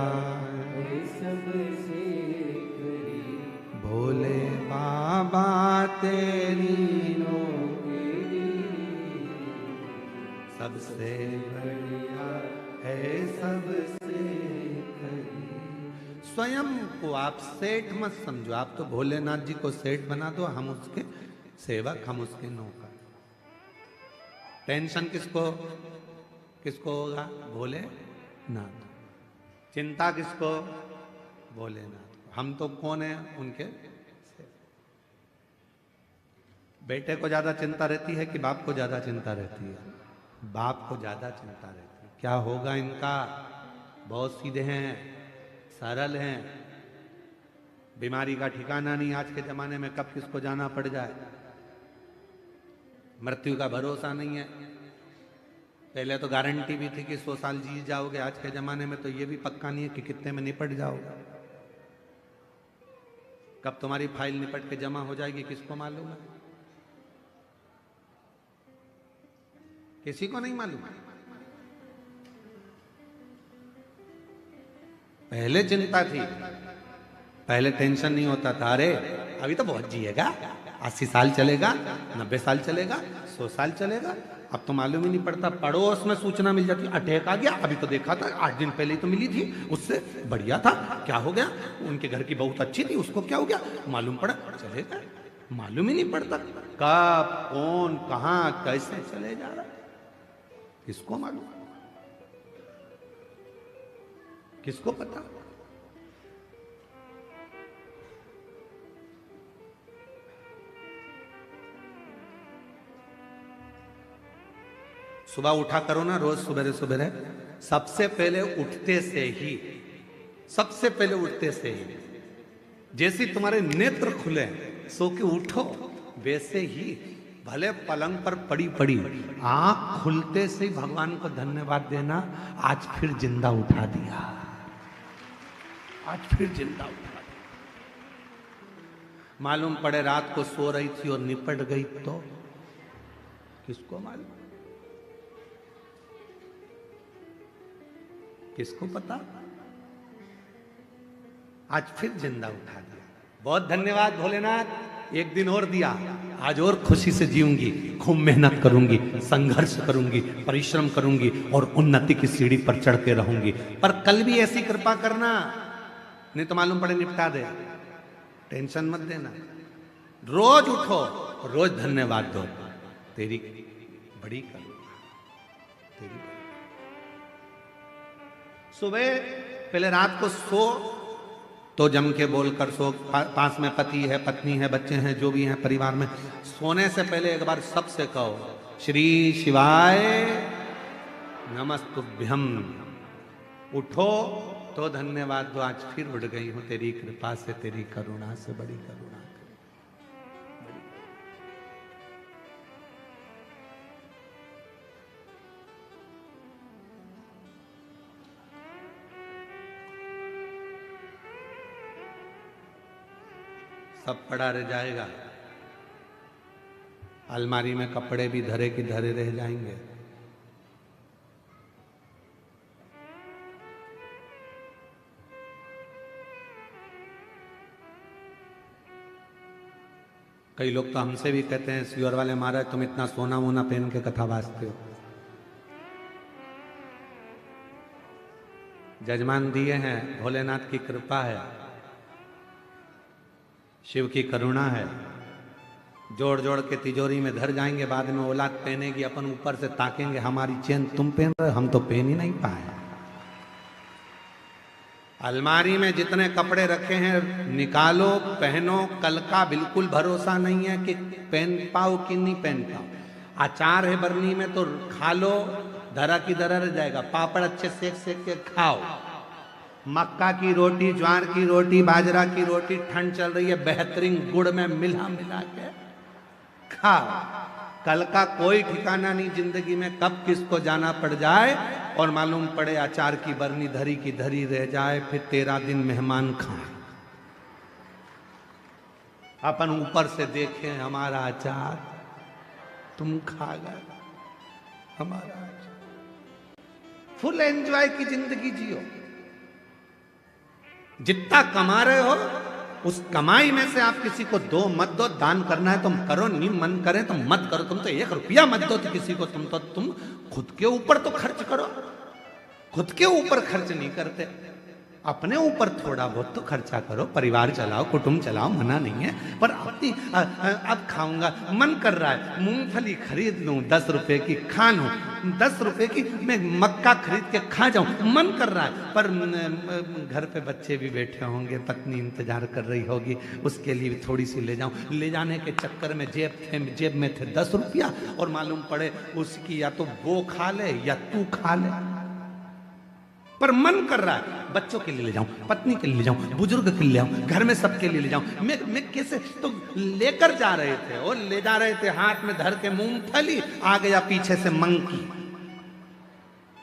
सबसे भोले बाबा तेरी नौकरी, सबसे बढ़िया है सबसे खरी। स्वयं को आप सेठ मत समझो, आप तो भोलेनाथ जी को सेठ बना दो, हम उसके सेवक, हम उसके नौकर। टेंशन किसको किसको होगा? भोलेनाथ। चिंता किसको? भोलेनाथ। हम तो कौन है उनके? बेटे को ज्यादा चिंता रहती है कि बाप को ज्यादा चिंता रहती है? बाप को ज्यादा चिंता रहती है। क्या होगा इनका? बहुत सीधे हैं, सरल हैं, बीमारी का ठिकाना नहीं आज के जमाने में, कब किसको जाना पड़ जाए। मृत्यु का भरोसा नहीं है। पहले तो गारंटी भी थी कि 100 साल जी जाओगे, आज के जमाने में तो ये भी पक्का नहीं है कि कितने में निपट जाओगे। कब तुम्हारी फाइल निपट के जमा हो जाएगी किसको मालूम है? किसी को नहीं मालूम। पहले चिंता थी, पहले टेंशन नहीं होता था, अरे अभी तो बहुत जिएगा, 80 साल चलेगा, 90 साल चलेगा, 100 साल चलेगा। अब तो मालूम ही नहीं पड़ता, पड़ोस में सूचना मिल जाती, अटैक आ गया, अभी तो देखा था 8 दिन पहले ही तो मिली थी, उससे बढ़िया था, क्या हो गया, उनके घर की बहुत अच्छी थी, उसको क्या हो गया, मालूम पड़ा, चलेगा। मालूम ही नहीं पड़ता कब कौन कहां कैसे चले जा रहा, किसको मालूम, किसको पता। सुबह उठा करो ना रोज सुबह सुबह, सबसे पहले उठते से ही, सबसे पहले उठते से ही जैसे तुम्हारे नेत्र खुले सो के उठो, वैसे ही भले पलंग पर पड़ी पड़ी आंख खुलते से ही भगवान को धन्यवाद देना, आज फिर जिंदा उठा दिया, आज फिर जिंदा उठा दिया। मालूम पड़े रात को सो रही थी और निपट गई तो किसको मालूम, किसको पता। आज फिर जिंदा उठा दिया, बहुत धन्यवाद भोलेनाथ, एक दिन और दिया, आज और खुशी से जीऊंगी, खूब मेहनत करूंगी, संघर्ष करूंगी, परिश्रम करूंगी और उन्नति की सीढ़ी पर चढ़ के रहूंगी। पर कल भी ऐसी कृपा करना, नहीं तो मालूम पड़े निपटा दे। टेंशन मत देना, रोज उठो, रोज धन्यवाद दो, तेरी बड़ी करुणा, तेरी सुबह पहले रात को सो तो जम के बोलकर सो, पास में पति है, पत्नी है, बच्चे हैं, जो भी हैं परिवार में, सोने से पहले एक बार सबसे कहो श्री शिवाय नमस्तुभ्यम। उठो तो धन्यवाद दो, आज फिर उठ गई हूं तेरी कृपा से, तेरी करुणा से, बड़ी करुणा। सब पड़ा रह जाएगा, अलमारी में कपड़े भी धरे की धरे रह जाएंगे। कई लोग तो हमसे भी कहते हैं, सियोर वाले महाराज तुम इतना सोना वोना पहन के कथा वाचते हो। जजमान दिए हैं, भोलेनाथ की कृपा है, शिव की करुणा है, जोड़ जोड़ के तिजोरी में धर जाएंगे, बाद में औलाद पहनेगी, अपन ऊपर से ताकेंगे, हमारी चेन तुम पहन रहे, हम तो पहन ही नहीं पाए। अलमारी में जितने कपड़े रखे हैं निकालो, पहनो, कल का बिल्कुल भरोसा नहीं है कि पहन पाओ कि नहीं पहन पाओ। अचार है बरनी में तो खा लो, धरा की धरा रह जाएगा, पापड़ अच्छे सेक सेक के खाओ, मक्का की रोटी, ज्वार की रोटी, बाजरा की रोटी, ठंड चल रही है, बेहतरीन गुड़ में मिला मिला के खाओ। कल का कोई ठिकाना नहीं जिंदगी में, कब किसको जाना पड़ जाए और मालूम पड़े अचार की बरनी धरी की धरी रह जाए, फिर 13 दिन मेहमान खाए, अपन ऊपर से देखें हमारा अचार तुम खा गए, हमारा अचार। फुल एंजॉय की जिंदगी जियो, जितना कमा रहे हो उस कमाई में से आप किसी को दो मत दो, दान करना है तुम करो, नहीं मन करे तो मत करो, तुम तो 1 रुपया मत दो तो किसी को, तुम खुद के ऊपर तो खर्च करो, खुद के ऊपर खर्च नहीं करते। अपने ऊपर थोड़ा बहुत तो खर्चा करो, परिवार चलाओ, कुटुंब चलाओ, मना नहीं है, पर अपनी अब खाऊंगा, मन कर रहा है मूंगफली खरीद लूं 10 रुपए की, खा लूं 10 रुपए की, मैं मक्का खरीद के खा जाऊं, मन कर रहा है, पर घर पे बच्चे भी बैठे होंगे, पत्नी इंतजार कर रही होगी, उसके लिए भी थोड़ी सी ले जाऊं, ले जाने के चक्कर में जेब में थे 10 रुपया, और मालूम पड़े उसकी या तो वो खा ले या तू खा ले, पर मन कर रहा है बच्चों के लिए ले जाऊं, पत्नी के लिए ले जाऊं, बुजुर्ग के लिए ले जाऊं, घर में सबके लिए ले जाऊं। मैं कैसे तो लेकर जा रहे थे, और ले जा रहे थे हाथ में धर के मूंगफली, आ गया पीछे से मंकी,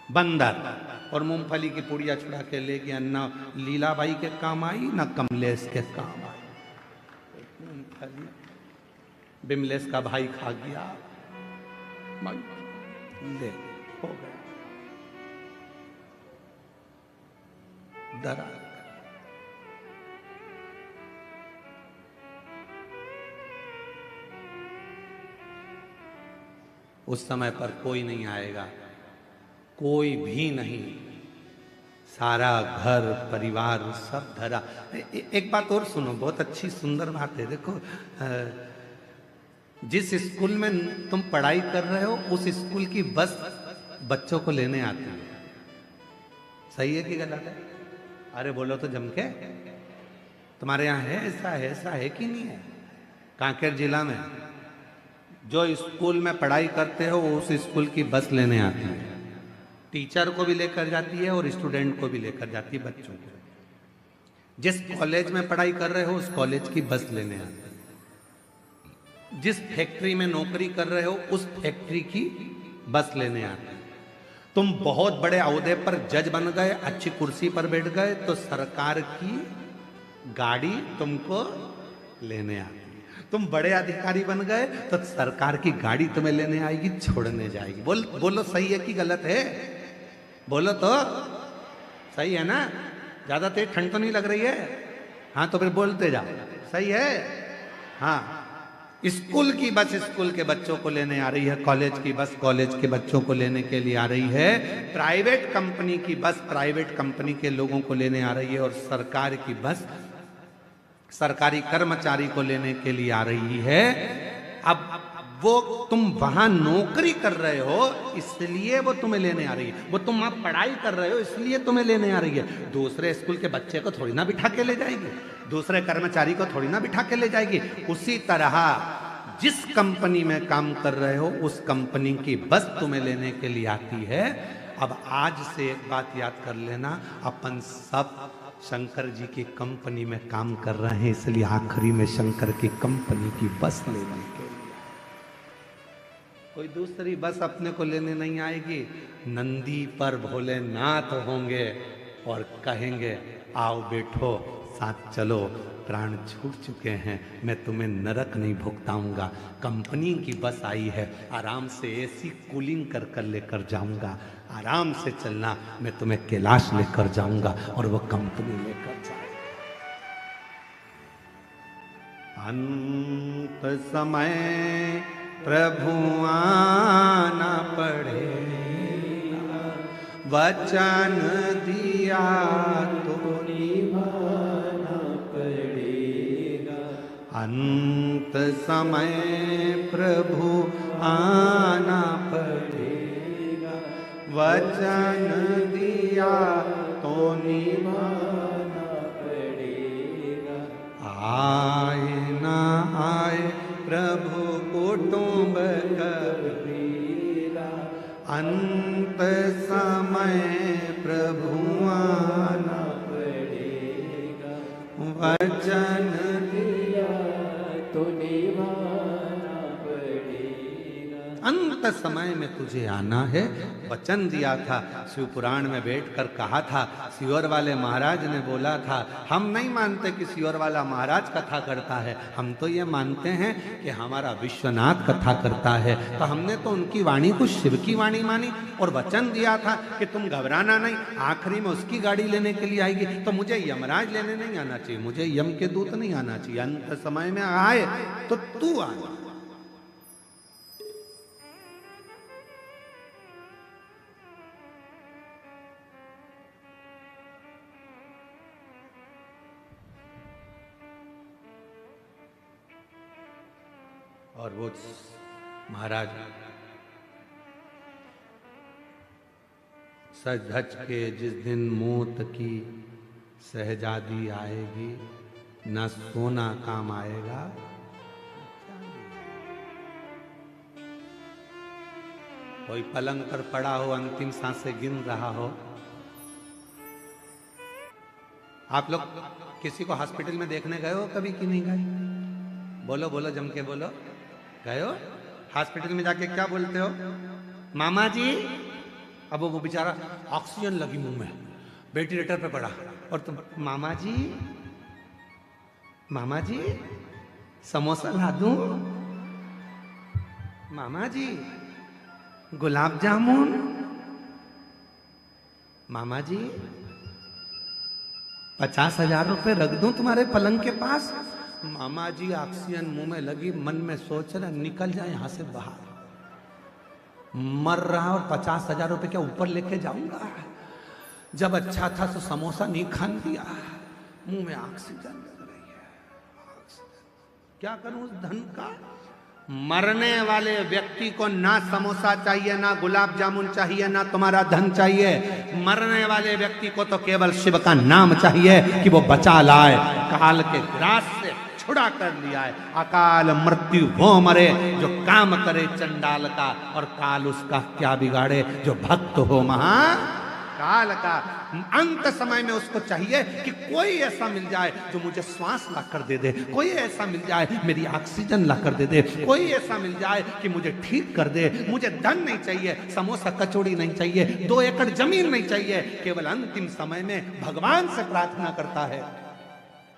बंदर, और मूंगफली की पुड़िया छुड़ा के ले गया। ना लीलाबाई के काम आई, ना कमलेश के काम आई। मूंगफली बिमलेश का भाई खा गया, ले हो गया, डरा। उस समय पर कोई नहीं आएगा, कोई भी नहीं, सारा घर परिवार सब धरा। एक बात और सुनो, बहुत अच्छी सुंदर बात है। देखो, जिस स्कूल में तुम पढ़ाई कर रहे हो उस स्कूल की बस बच्चों को लेने आती है। सही है कि गलत है? अरे बोलो तो जम के। तुम्हारे यहाँ है ऐसा है कि नहीं है? कांकेर जिला में जो स्कूल में पढ़ाई करते हो उस स्कूल की बस लेने आती है, टीचर को भी लेकर जाती है और स्टूडेंट को भी लेकर जाती है, बच्चों को। जिस कॉलेज में पढ़ाई कर रहे हो उस कॉलेज की बस लेने आती है, जिस फैक्ट्री में नौकरी कर रहे हो उस फैक्ट्री की बस लेने आती है। तुम बहुत बड़े ओहदे पर जज बन गए, अच्छी कुर्सी पर बैठ गए, तो सरकार की गाड़ी तुमको लेने आती है। तुम बड़े अधिकारी बन गए तो सरकार की गाड़ी तुम्हें लेने आएगी, छोड़ने जाएगी। बोलो सही है कि गलत है? बोलो तो सही है ना? ज्यादा तेज ठंड तो नहीं लग रही है? हाँ तो फिर बोलते जाओ, सही है? हाँ, स्कूल की बस स्कूल के बच्चों को लेने आ रही है, कॉलेज की बस कॉलेज के बच्चों को लेने के लिए आ रही है, प्राइवेट कंपनी की बस प्राइवेट कंपनी के लोगों को लेने आ रही है, और सरकार की बस सरकारी कर्मचारी को लेने के लिए आ रही है। अब वो तुम वहां नौकरी कर रहे हो इसलिए वो तुम्हें लेने आ रही है, वो तुम वहां पढ़ाई कर रहे हो इसलिए तुम्हें लेने आ रही है। दूसरे स्कूल के बच्चे को थोड़ी ना बिठा के ले जाएगी, दूसरे कर्मचारी को थोड़ी ना बिठा के ले जाएगी। उसी तरह जिस कंपनी में काम कर रहे हो उस कंपनी की बस तुम्हें लेने के लिए आती है। अब आज से एक बात याद कर लेना, अपन सब शंकर जी की कंपनी में काम कर रहे हैं, इसलिए आखिरी में शंकर की कंपनी की बस लेने के लिए कोई दूसरी बस अपने को लेने नहीं आएगी। नंदी पर भोलेनाथ होंगे और कहेंगे आओ बैठो साथ चलो, प्राण छूट चुके हैं, मैं तुम्हें नरक नहीं भुगताऊंगा। कंपनी की बस आई है, आराम से एसी कूलिंग कर कर लेकर जाऊंगा, आराम से चलना, मैं तुम्हें कैलाश लेकर जाऊंगा और वो कंपनी लेकर जाएगा। अंत समय प्रभु आना पड़ेगा, वचन दिया तो निभाना पड़ेगा। अंत समय प्रभु आना पड़ेगा, वचन दिया तो निभाना पड़ेगा। आए ना आए प्रभु कुटुंब कबीरा, अंत समय प्रभु आना पड़ेगा, वचन दिया तो निभाना पड़ेगा। अंत समय में तुझे आना है, वचन दिया था। शिव पुराण में बैठकर कहा था, सियोर वाले महाराज ने बोला था, हम नहीं मानते कि सियोर वाला महाराज कथा करता है, हम तो ये मानते हैं कि हमारा विश्वनाथ कथा करता है। तो हमने तो उनकी वाणी को शिव की वाणी मानी और वचन दिया था कि तुम घबराना नहीं, आखिरी में उसकी गाड़ी लेने के लिए आएगी। तो मुझे यमराज लेने नहीं आना चाहिए, मुझे यम के दूत नहीं आना चाहिए। अंत समय में आए तो तू आना। और वो महाराज सज धज के जिस दिन मौत की शहजादी आएगी, न सोना काम आएगा। कोई पलंग पर पड़ा हो, अंतिम सांसें गिन रहा हो। आप लोग किसी को हॉस्पिटल में देखने गए हो कभी कि नहीं गए? बोलो बोलो, जम के बोलो। गए हो? हॉस्पिटल में जाके क्या बोलते हो? मामा जी। अब वो बेचारा ऑक्सीजन लगी मुंह में, वेंटिलेटर पे पड़ा, और तुम मामा जी, मामा जी समोसा ला दूं, मामा जी गुलाब जामुन, मामा जी 50,000 रुपए रख दूं तुम्हारे पलंग के पास। मामा जी ऑक्सीजन मुंह में लगी, मन में सोच रहे निकल जाए यहां से बाहर, मर रहा और 50,000 रुपए क्या ऊपर लेके जाऊंगा। जब अच्छा था तो समोसा नहीं खान दिया, मुंह में ऑक्सीजन लग रही है। क्या करूं उस धन का? मरने वाले व्यक्ति को ना समोसा चाहिए, ना गुलाब जामुन चाहिए, ना तुम्हारा धन चाहिए। मरने वाले व्यक्ति को तो केवल शिव का नाम चाहिए कि वो बचा लाए, काल के ग्रास से छुड़ा कर लिया है। अकाल मृत्यु वो मरे जो काम करे चंडाल का, और काल उसका क्या बिगाड़े जो भक्त हो महा काल का। अंत समय में उसको चाहिए कि कोई ऐसा मिल जाए जो मुझे श्वास ला कर दे दे, कोई ऐसा मिल जाए मेरी ऑक्सीजन ला कर दे दे, कोई ऐसा मिल जाए कि मुझे ठीक कर दे। मुझे धन नहीं चाहिए, समोसा कचौड़ी नहीं चाहिए, 2 एकड़ जमीन नहीं चाहिए। केवल अंतिम समय में भगवान से प्रार्थना करता है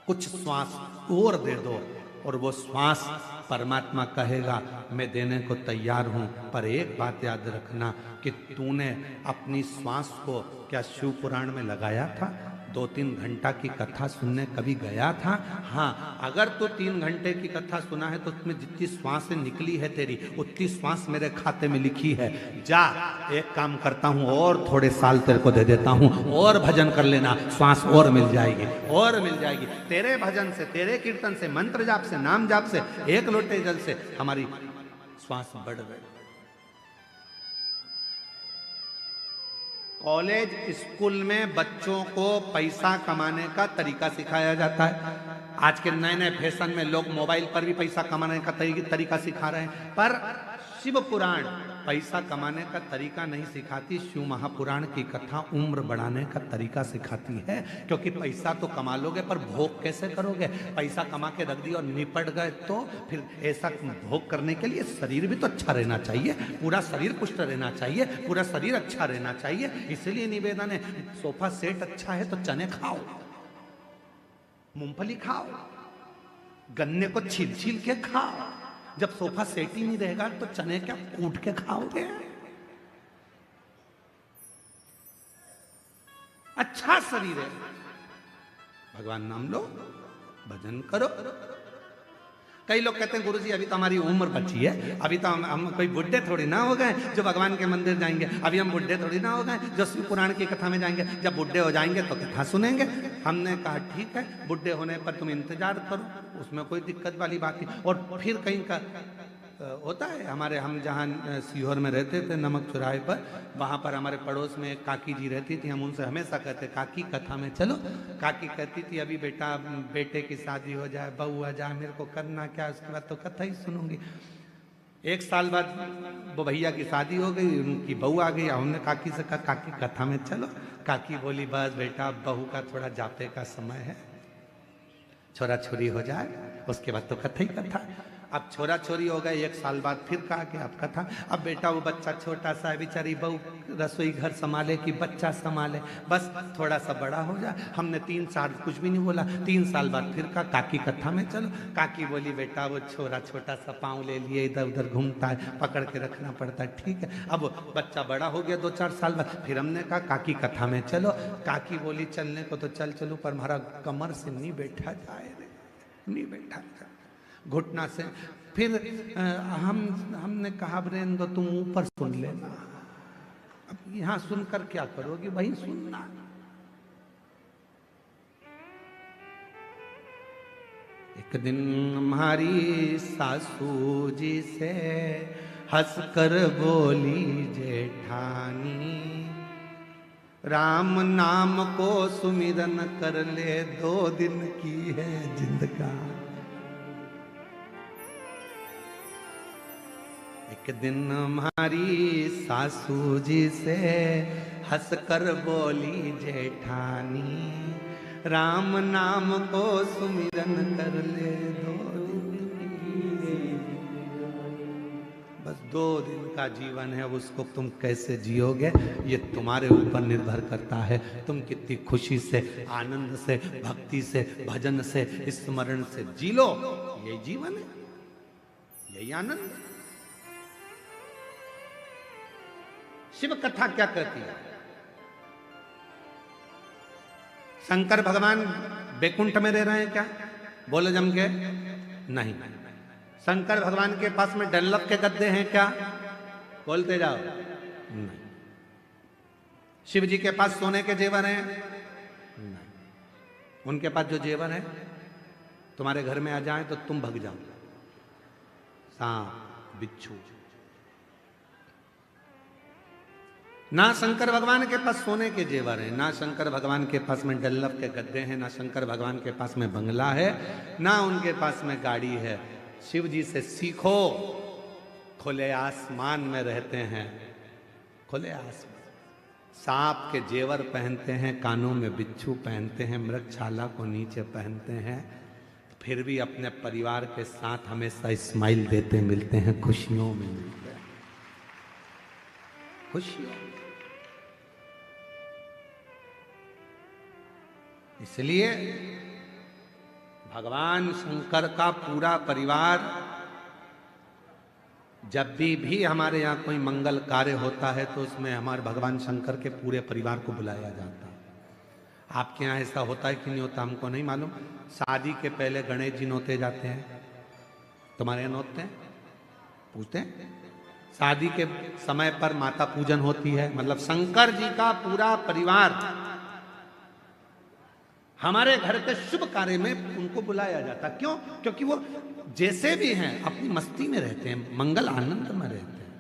कुछ श्वास और दे दो, और वो श्वास परमात्मा कहेगा मैं देने को तैयार हूं। पर एक बात याद रखना कि तूने अपनी श्वास को क्या शिव पुराण में लगाया था? 2-3 घंटा की कथा सुनने कभी गया था? हाँ, अगर तू 3 घंटे की कथा सुना है तो उसमें जितनी श्वासें निकली है तेरी, उतनी श्वास मेरे खाते में लिखी है। जा, एक काम करता हूं और थोड़े साल तेरे को दे देता हूं, और भजन कर लेना, श्वास और मिल जाएगी, और मिल जाएगी। तेरे भजन से, तेरे कीर्तन से, मंत्र जाप से, नाम जाप से, एक लोटे जल से हमारी श्वास बढ़ गई। कॉलेज स्कूल में बच्चों को पैसा कमाने का तरीका सिखाया जाता है। आज के नए नए फैशन में लोग मोबाइल पर भी पैसा कमाने का तरीका सिखा रहे हैं, पर शिव पुराण पैसा कमाने का तरीका नहीं सिखाती। शिव महापुराण की कथा उम्र बढ़ाने का तरीका सिखाती है। क्योंकि पैसा तो कमा लोगे पर भोग कैसे करोगे? पैसा कमा के रख दिया और निपट गए तो फिर ऐसा भोग करने के लिए शरीर भी तो अच्छा रहना चाहिए, पूरा शरीर पुष्ट रहना चाहिए, पूरा शरीर अच्छा रहना चाहिए। इसलिए निवेदन है, सोफा सेट अच्छा है तो चने खाओ, मूंगफली खाओ, गन्ने को छील छील के खाओ। जब सोफा सेट ही नहीं रहेगा तो चने क्या कूट के खाओगे? अच्छा शरीर है, भगवान नाम लो, भजन करो। कई लोग कहते हैं गुरुजी अभी तो हमारी उम्र बची है, अभी तो हम कोई बुढ़े थोड़ी ना हो गए जो भगवान के मंदिर जाएंगे, अभी हम बुढ़े थोड़ी ना हो गए जो शिव पुराण की कथा में जाएंगे। जब बुढ़े हो जाएंगे तो कथा सुनेंगे। हमने कहा ठीक है, बुढ़े होने पर तुम इंतजार करो, उसमें कोई दिक्कत वाली बात नहीं। और फिर कहीं का होता है, हमारे हम जहाँ सीहोर में रहते थे नमक चौराहे पर, वहाँ पर हमारे पड़ोस में एक काकी जी रहती थी। हम उनसे हमेशा कहते काकी कथा में चलो। काकी कहती थी अभी बेटा बेटे की शादी हो जाए, बहू आ जाए, मेरे को करना क्या, उसके बाद तो कथा ही सुनूंगी। 1 साल बाद वो भैया की शादी हो गई, उनकी बहू आ गई। हमने काकी से कहा काकी कथा में चलो। काकी बोली बस बेटा बहू का थोड़ा जाते का समय है, छोरा छोरी हो जाए उसके बाद तो कथा ही कथा। अब छोरा छोरी हो गए, 1 साल बाद फिर कहा कि अब कथा। अब बेटा वो बच्चा छोटा सा है, बेचारी बहू रसोई घर संभाले कि बच्चा संभाले, बस थोड़ा सा बड़ा हो जाए। हमने 3 साल कुछ भी नहीं बोला। 3 साल बाद फिर कहा काकी कथा में चलो। काकी बोली बेटा वो छोरा छोटा सा पाँव ले लिए इधर उधर घूमता है, पकड़ के रखना पड़ता है, ठीक है। अब बच्चा बड़ा हो गया 2-4 साल बाद, फिर हमने कहा काकी कथा में चलो। काकी बोली चलने को तो चलो पर हमारा कमर से नहीं बैठा जाए रे, नहीं बैठा जाए घुटना से। फिर हमने कहा ब्रेंदो तुम ऊपर सुन लेना, अब यहां सुनकर क्या करोगे, वहीं सुनना। एक दिन हमारी सासू जी से हंसकर बोली जेठानी, राम नाम को सुमिरन कर ले, 2 दिन की है जिंदगानी। एक दिन हमारी सासू जी से हंसकर बोली जेठानी, राम नाम को सुमिरन कर ले, 2 दिन की। बस 2 दिन का जीवन है, उसको तुम कैसे जियोगे ये तुम्हारे ऊपर निर्भर करता है। तुम कितनी खुशी से, आनंद से, भक्ति से, भजन से, स्मरण से जी लो, यही जीवन है, यही आनंद है। शिव कथा क्या कहती है? शंकर भगवान बैकुंठ में रह रहे हैं क्या? बोले जम के नहीं। शंकर भगवान के पास में डल्लभ के गद्दे हैं क्या? बोलते जाओ नहीं। शिव जी के पास सोने के जेवर हैं? नहीं। उनके पास जो जेवर है तुम्हारे घर में आ जाए तो तुम भग जाओ। सांप बिच्छू। ना शंकर भगवान के पास सोने के जेवर हैं, ना शंकर भगवान के पास में डल्लभ के गद्दे हैं, ना शंकर भगवान के पास में बंगला है, ना उनके पास में गाड़ी है। शिव जी से सीखो, खुले आसमान में रहते हैं, खुले आसमान। सांप के जेवर पहनते हैं, कानों में बिच्छू पहनते हैं, मृगछाला को नीचे पहनते हैं, फिर भी अपने परिवार के साथ हमेशा स्माइल देते मिलते हैं, खुशियों में मिलते हैं, खुशियों। इसलिए भगवान शंकर का पूरा परिवार, जब भी हमारे यहाँ कोई मंगल कार्य होता है तो उसमें हमारे भगवान शंकर के पूरे परिवार को बुलाया जाता है। आपके यहाँ ऐसा होता है कि नहीं होता हमको नहीं मालूम। शादी के पहले गणेश जी नोते जाते हैं, तुम्हारे यहाँ नोतते हैं? पूछते हैं। शादी के समय पर माता पूजन होती है, मतलब शंकर जी का पूरा परिवार हमारे घर के शुभ कार्य में उनको बुलाया जाता। क्यों? क्योंकि वो जैसे भी हैं अपनी मस्ती में रहते हैं, मंगल आनंद में रहते हैं,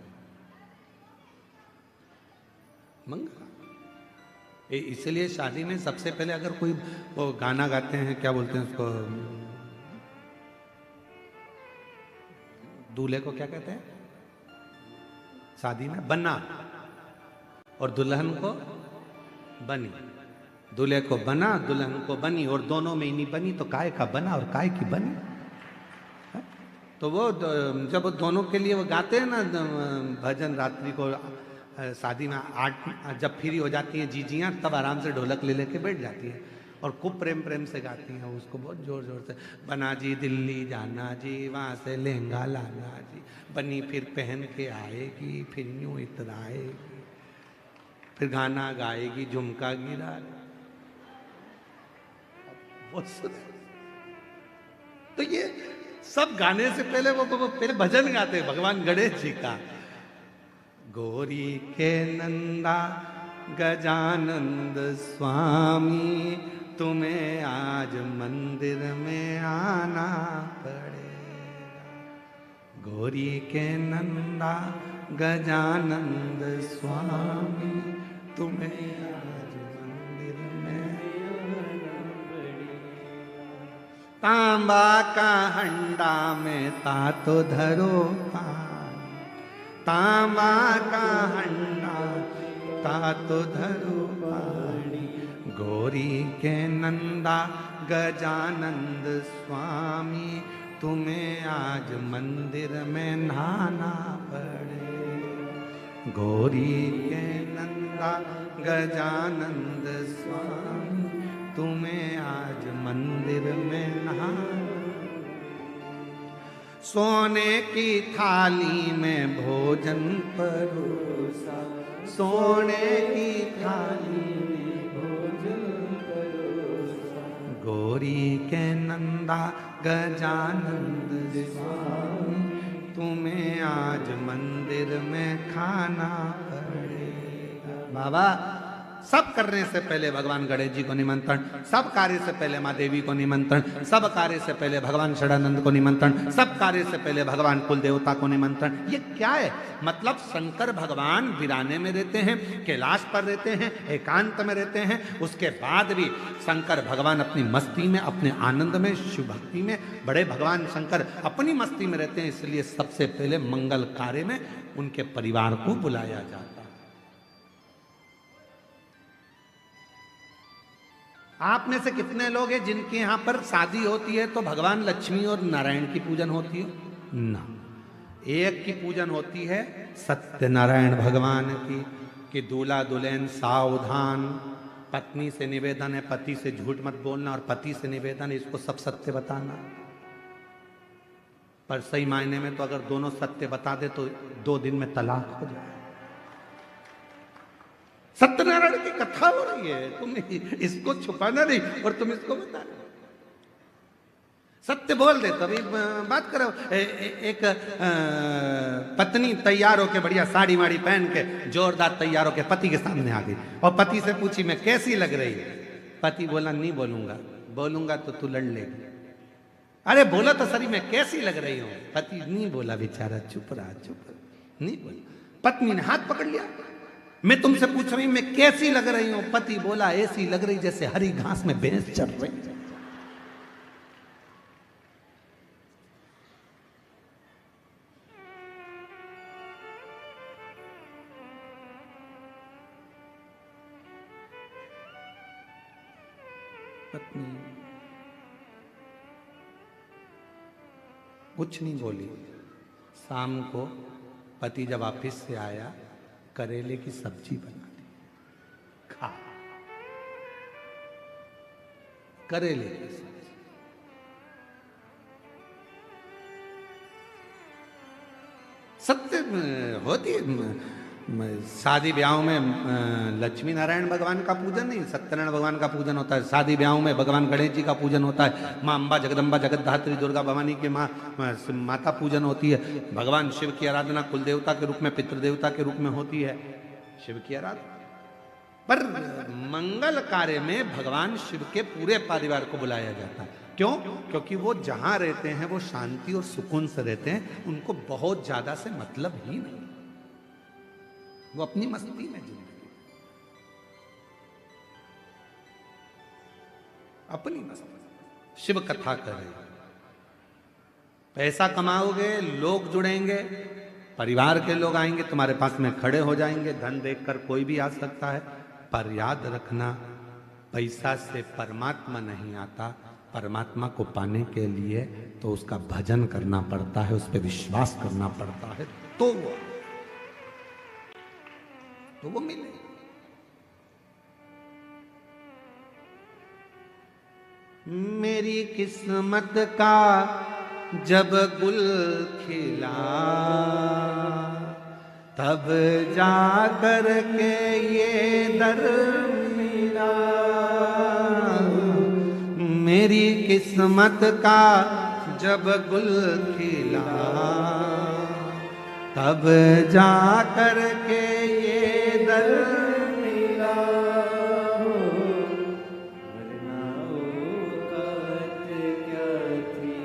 मंगल। इसलिए शादी में सबसे पहले अगर कोई वो गाना गाते हैं, क्या बोलते हैं उसको, दूल्हे को क्या कहते हैं शादी में? बन्ना। और दुल्हन को बनी। दूल्हे को बना, दुल्हन को बनी, और दोनों में ही नहीं बनी तो काय का बना और काय की बनी। तो वो जब दोनों के लिए वो गाते हैं ना भजन, रात्रि को शादी में 8 जब फ्री हो जाती हैं जीजियाँ, तब आराम से ढोलक ले लेके बैठ जाती हैं और खूब प्रेम प्रेम से गाती हैं उसको, बहुत जोर जोर से। बना जी दिल्ली जाना जी, वहाँ से लहंगा लाना जी, बनी फिर पहन के आएगी, फिर यूं इतराएगी, फिर गाना गाएगी, झुमका गिरा। तो ये सब गाने से पहले वो पहले भजन गाते हैं भगवान गणेश जी का। गौरी के नंदा गजानंद स्वामी, तुम्हें आज मंदिर में आना पड़ेगा। गौरी के नंदा गजानंद स्वामी, तुम्हें आज मंदिर में तांबा का हंडा में तातो धरो पानी, तांबा का हंडा तातो धरो पानी। गौरी के नंदा गजानंद स्वामी, तुम्हें आज मंदिर में नहाना पड़े। गौरी के नंदा गजानंद स्वामी, तुम्हें आज मंदिर में नहाना। सोने की थाली में भोजन परोसा, सोने की थाली में भोजन परोसा। गौरी के नंदा गजानंद स्वामी, तुम्हें आज मंदिर में खाना पड़ेगा। बाबा सब करने से पहले भगवान गणेश जी को निमंत्रण, सब कार्य से पहले माँ देवी को निमंत्रण, सब कार्य से पहले भगवान षडानंद को निमंत्रण, सब कार्य से पहले भगवान कुल देवता को निमंत्रण। ये क्या है? मतलब शंकर भगवान वीराने में रहते हैं, कैलाश पर रहते हैं, एकांत में रहते हैं, उसके बाद भी शंकर भगवान अपनी मस्ती में, अपने आनंद में, शिव भक्ति में, बड़े भगवान शंकर अपनी मस्ती में रहते हैं। इसलिए सबसे पहले मंगल कार्य में उनके परिवार को बुलाया जाता है। आप में से कितने लोग हैं जिनके यहां पर शादी होती है तो भगवान लक्ष्मी और नारायण की पूजन होती है? ना, एक की पूजन होती है सत्यनारायण भगवान की, कि दूल्हा दुल्हन सावधान, पत्नी से निवेदन है पति से झूठ मत बोलना, और पति से निवेदन है इसको सब सत्य बताना। पर सही मायने में तो अगर दोनों सत्य बता दे तो 2 दिन में तलाक हो जाए। सत्यनारायण की कथा हो रही है, तुम इसको छुपाना नहीं और तुम इसको बता रहे। सत्य बोल दे तभी बात करो। एक पत्नी तैयार होके बढ़िया साड़ी वाड़ी पहन के जोरदार तैयार होके पति के सामने आ गई और पति से पूछी मैं कैसी लग रही है? पति बोला नहीं बोलूंगा, बोलूंगा तो तू लड़ लेगी। अरे बोला तो सरी मैं कैसी लग रही हूं? पति नहीं बोला, बेचारा चुप रहा, नहीं बोला। पत्नी ने हाथ पकड़ लिया, मैं तुमसे पूछ रही हूं मैं कैसी लग रही हूं? पति बोला ऐसी लग रही जैसे हरी घास में भैंस चढ़ रही। पत्नी कुछ नहीं बोली। शाम को पति जब ऑफिस से आया, करेले की सब्जी बना दी, खा। करेले की सब्जी सत्य होती है। शादी ब्याह में लक्ष्मी नारायण भगवान का पूजन नहीं, सत्यनारायण भगवान का पूजन होता है। शादी ब्याह में भगवान गणेश जी का पूजन होता है। माँ अम्बा जगदम्बा जगतधात्री दुर्गा भवानी के माता पूजन होती है। भगवान शिव की आराधना कुल देवता के रूप में, पितृदेवता के रूप में होती है, शिव की आराधना। पर मंगल कार्य में भगवान शिव के पूरे परिवार को बुलाया जाता है। क्यों? क्योंकि वो जहां रहते हैं वो शांति और सुकून से रहते हैं, उनको बहुत ज्यादा से मतलब ही नहीं, वो अपनी मस्ती में जिंदगी, अपनी मस्ती। शिव कथा करें, पैसा कमाओगे, लोग जुड़ेंगे, परिवार के लोग आएंगे, तुम्हारे पास में खड़े हो जाएंगे। धन देखकर कोई भी आ सकता है, पर याद रखना पैसा से परमात्मा नहीं आता। परमात्मा को पाने के लिए तो उसका भजन करना पड़ता है, उस पर विश्वास करना पड़ता है, तो वो मिले। मेरी किस्मत का जब गुल खिला, तब जाकर के ये दर मिला। मेरी किस्मत का जब गुल खिला, तब जाकर के ये दर मिला। वरना औकात क्या थी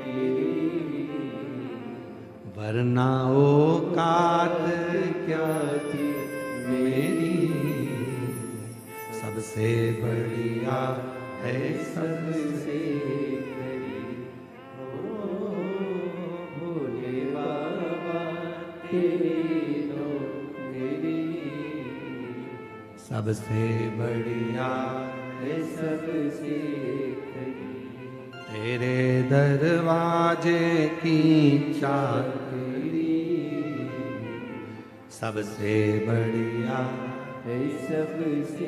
मेरी, वरना औकात क्या थी मेरी। सबसे बढ़िया है सबसे करीब, ओ भोले बाबा तेरी तो मेरी। सबसे बढ़िया है सबसे करीब, तेरे दरवाजे की चाकरी। सबसे बढ़िया है सबसे।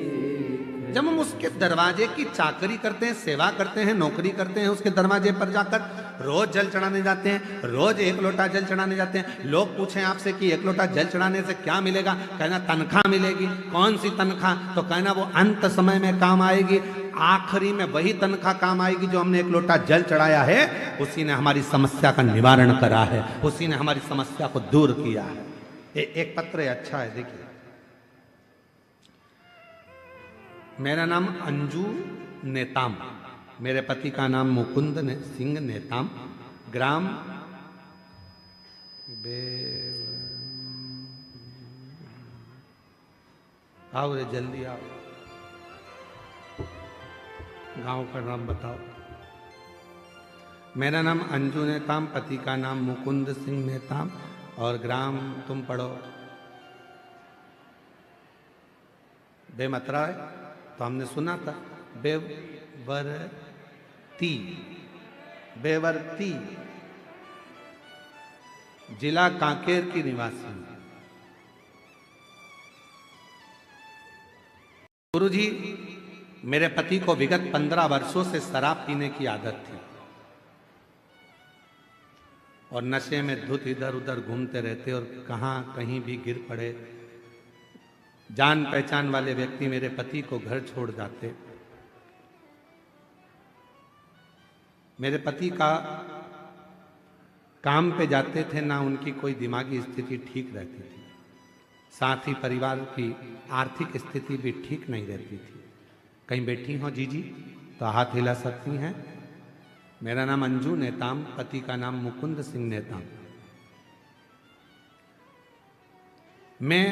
जब हम उसके दरवाजे की चाकरी करते हैं, सेवा करते हैं, नौकरी करते हैं, उसके दरवाजे पर जाकर रोज जल चढ़ाने जाते हैं, रोज 1 लोटा जल चढ़ाने जाते हैं। लोग पूछें आपसे कि 1 लोटा जल चढ़ाने से क्या मिलेगा? कहना तनख्वाह मिलेगी। कौन सी तनख्वाह? तो कहना वो अंत समय में काम आएगी, आखिरी में वही तनख्वाह काम आएगी जो हमने 1 लोटा जल चढ़ाया है, उसी ने हमारी समस्या का निवारण करा है, उसी ने हमारी समस्या को दूर किया है। एक पत्र अच्छा है, देखिए। मेरा नाम अंजू नेताम, मेरे पति का नाम मुकुंद सिंह नेताम, ग्राम आओ रे जल्दी आओ, गांव का नाम बताओ। मेरा नाम अंजू नेताम, पति का नाम मुकुंद सिंह नेताम और ग्राम तुम पढ़ो बेमतरा है, तो हमने सुना था बेवरती, बेवरती जिला कांकेर की निवासी। गुरुजी, मेरे पति को विगत 15 वर्षों से शराब पीने की आदत थी और नशे में धुत इधर उधर घूमते रहते और कहां कहीं भी गिर पड़े। जान पहचान वाले व्यक्ति मेरे पति को घर छोड़ जाते। मेरे पति का काम पे जाते थे, ना उनकी कोई दिमागी स्थिति ठीक रहती थी, साथ ही परिवार की आर्थिक स्थिति भी ठीक नहीं रहती थी। कहीं बैठी हो जीजी तो हाथ हिला सकती हैं। मेरा नाम अंजू नेताम, पति का नाम मुकुंद सिंह नेताम। मैं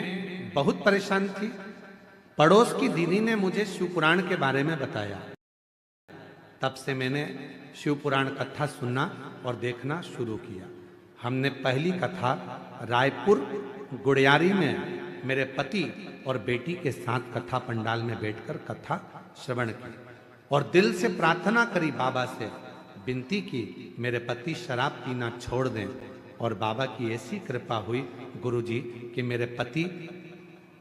बहुत परेशान थी। पड़ोस की दीदी ने मुझे शिव पुराण के बारे में बताया, तब से मैंने शिव पुराण कथा सुनना और देखना शुरू किया। हमने पहली कथा रायपुर गुड़ियारी में मेरे पति और बेटी के साथ कथा पंडाल में बैठकर कथा श्रवण की और दिल से प्रार्थना करी, बाबा से विनती की मेरे पति शराब पीना छोड़ दें। और बाबा की ऐसी कृपा हुई गुरुजी कि मेरे पति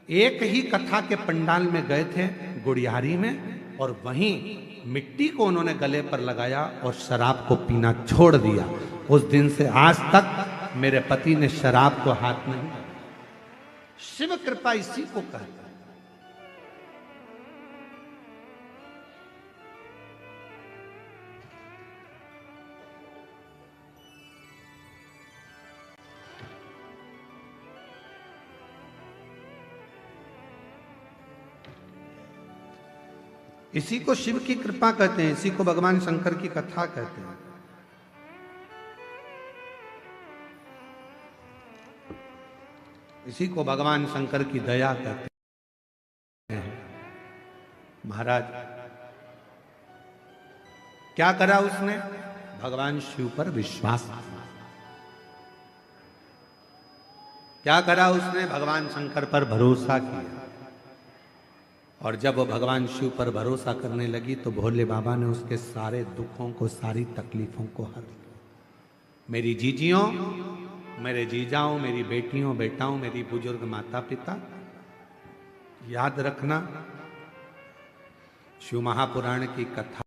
एक ही कथा के पंडाल में गए थे गुड़ियारी में, और वहीं मिट्टी को उन्होंने गले पर लगाया और शराब को पीना छोड़ दिया। उस दिन से आज तक मेरे पति ने शराब को हाथ नहीं लगाया। शिव कृपा इसी को कहते हैं। इसी को शिव की कृपा कहते हैं, इसी को भगवान शंकर की कथा कहते हैं। इसी को भगवान शंकर की दया कहते हैं। महाराज क्या करा उसने? भगवान शिव पर विश्वास किया। क्या करा उसने? भगवान शंकर पर भरोसा किया। और जब वो भगवान शिव पर भरोसा करने लगी तो भोले बाबा ने उसके सारे दुखों को, सारी तकलीफों को हर लिया। मेरी जीजियों, मेरे जीजाओं, मेरी बेटियों बेटाओं, मेरी बुजुर्ग माता पिता, याद रखना शिव महापुराण की कथा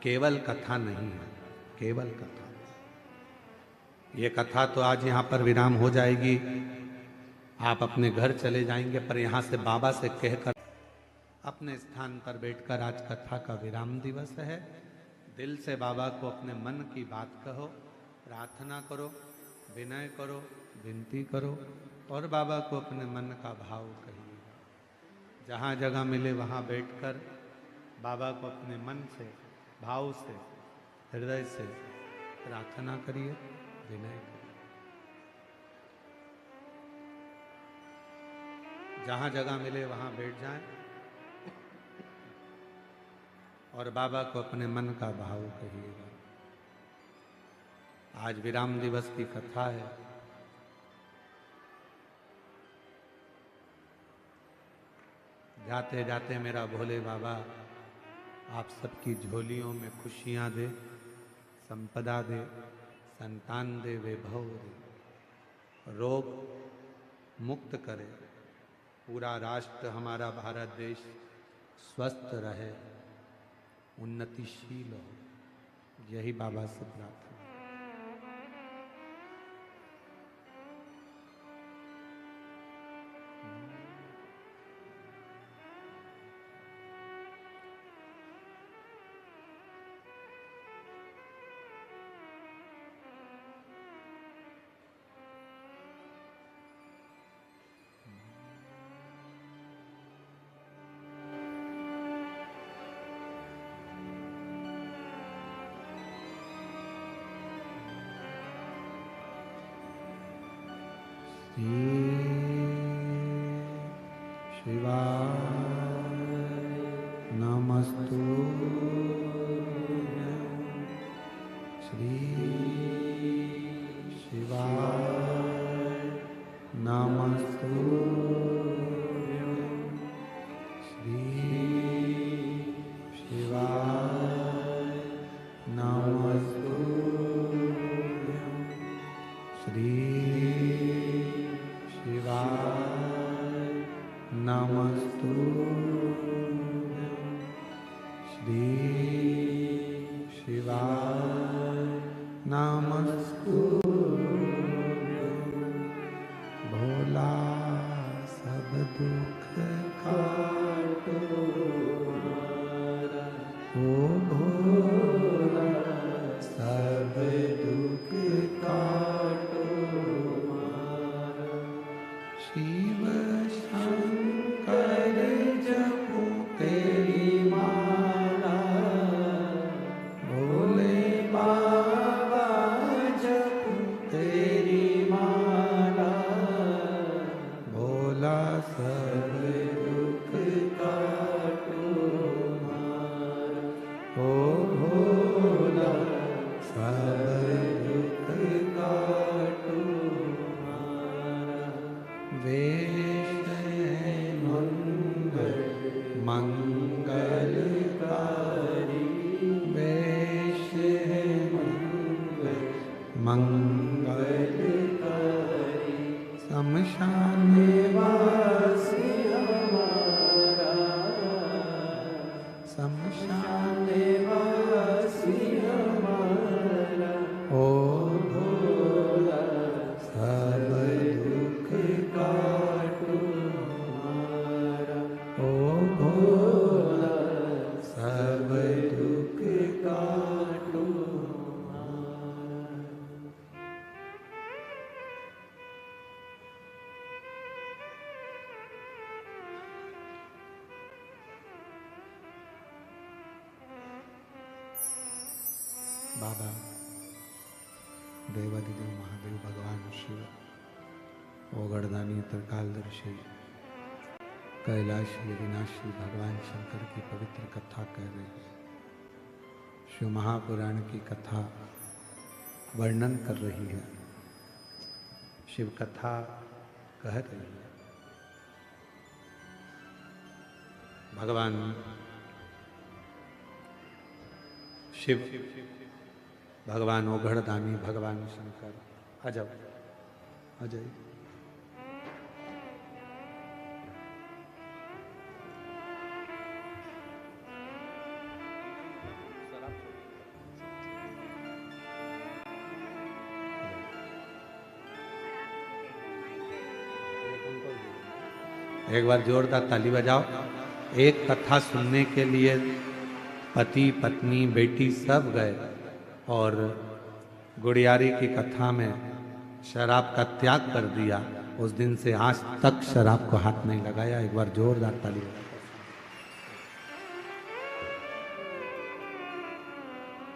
केवल कथा नहीं है, केवल कथा। ये कथा तो आज यहाँ पर विराम हो जाएगी, आप अपने घर चले जाएंगे, पर यहाँ से बाबा से कहकर अपने स्थान पर बैठकर आज कथा का विराम दिवस है। दिल से बाबा को अपने मन की बात कहो, प्रार्थना करो, विनय करो, विनती करो और बाबा को अपने मन का भाव कहिए। जहाँ जगह मिले वहाँ बैठकर बाबा को अपने मन से, भाव से, हृदय से प्रार्थना करिए, विनय करिए। जहाँ जगह मिले वहाँ बैठ जाएं और बाबा को अपने मन का भाव कहिएगा। आज विराम दिवस की कथा है। जाते जाते मेरा भोले बाबा आप सबकी झोलियों में खुशियाँ दे, संपदा दे, संतान दे, वैभव दे, रोग मुक्त करे, पूरा राष्ट्र हमारा भारत देश स्वस्थ रहे, उन्नतिशील हो। यही बाबा से प्रार्थना। श्री शिवाय नमस्तुभ्यं। श्री शिवाय नमस्तुभ्यं। श्री शिवाय नमस्तुभ्यं। श्री शिवाय नमस्तुभ्यं। श्री शिवाय नमस्तुभ्यं। भोला सब दुख काटो ओ भोला सब दुख काटो। शिव शंकर जपो तेरी माला, भोले बाबा जपो तेरी माला। भोला सब दुख काटो मारा, ओ भोला सब दुख काटो मारा। वेश है मंगलकारी, वेश है मंगलकारी। शमशान वासी हमारा, शमशान वासी हमारा। ओ भोला सब दुख काटो हमारा, ओ भोला सब दुख काटो हमारा। बाबा देवादिदेव महादेव भगवान शिव, ओगड़दानी त्रिकालदर्शी, कैलाशी अविनाशी भगवान शंकर की पवित्र कथा कह रहे हैं। शिव महापुराण की कथा वर्णन कर रही है, शिव कथा कह रही है। भगवान शिव, भगवान ओघड़दानी, भगवान शंकर। आ जाओ, आ जाइए। एक बार जोरदार ताली बजाओ। एक कथा सुनने के लिए पति पत्नी बेटी सब गए और गुड़ियारी की कथा में शराब का त्याग कर दिया। उस दिन से आज तक शराब को हाथ नहीं लगाया। एक बार जोरदार ताली बजाओ।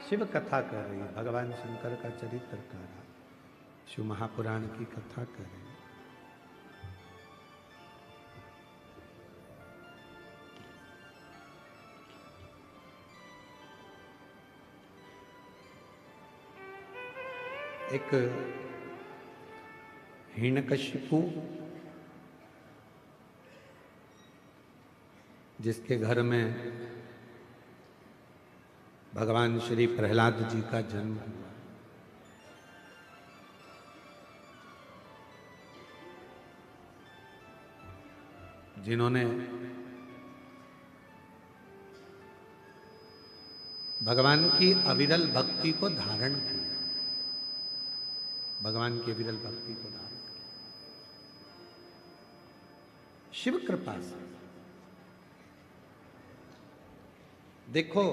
शिव कथा कर रही है, भगवान शंकर का चरित्र कर रहा है, शिव महापुराण की कथा कर रही है। एक हिरण्यकशिपु, जिसके घर में भगवान श्री प्रहलाद जी का जन्म हुआ। जिन्होंने भगवान की अविरल भक्ति को धारण किया, भगवान की विरल भक्ति को धारण किया शिव कृपा से। देखो,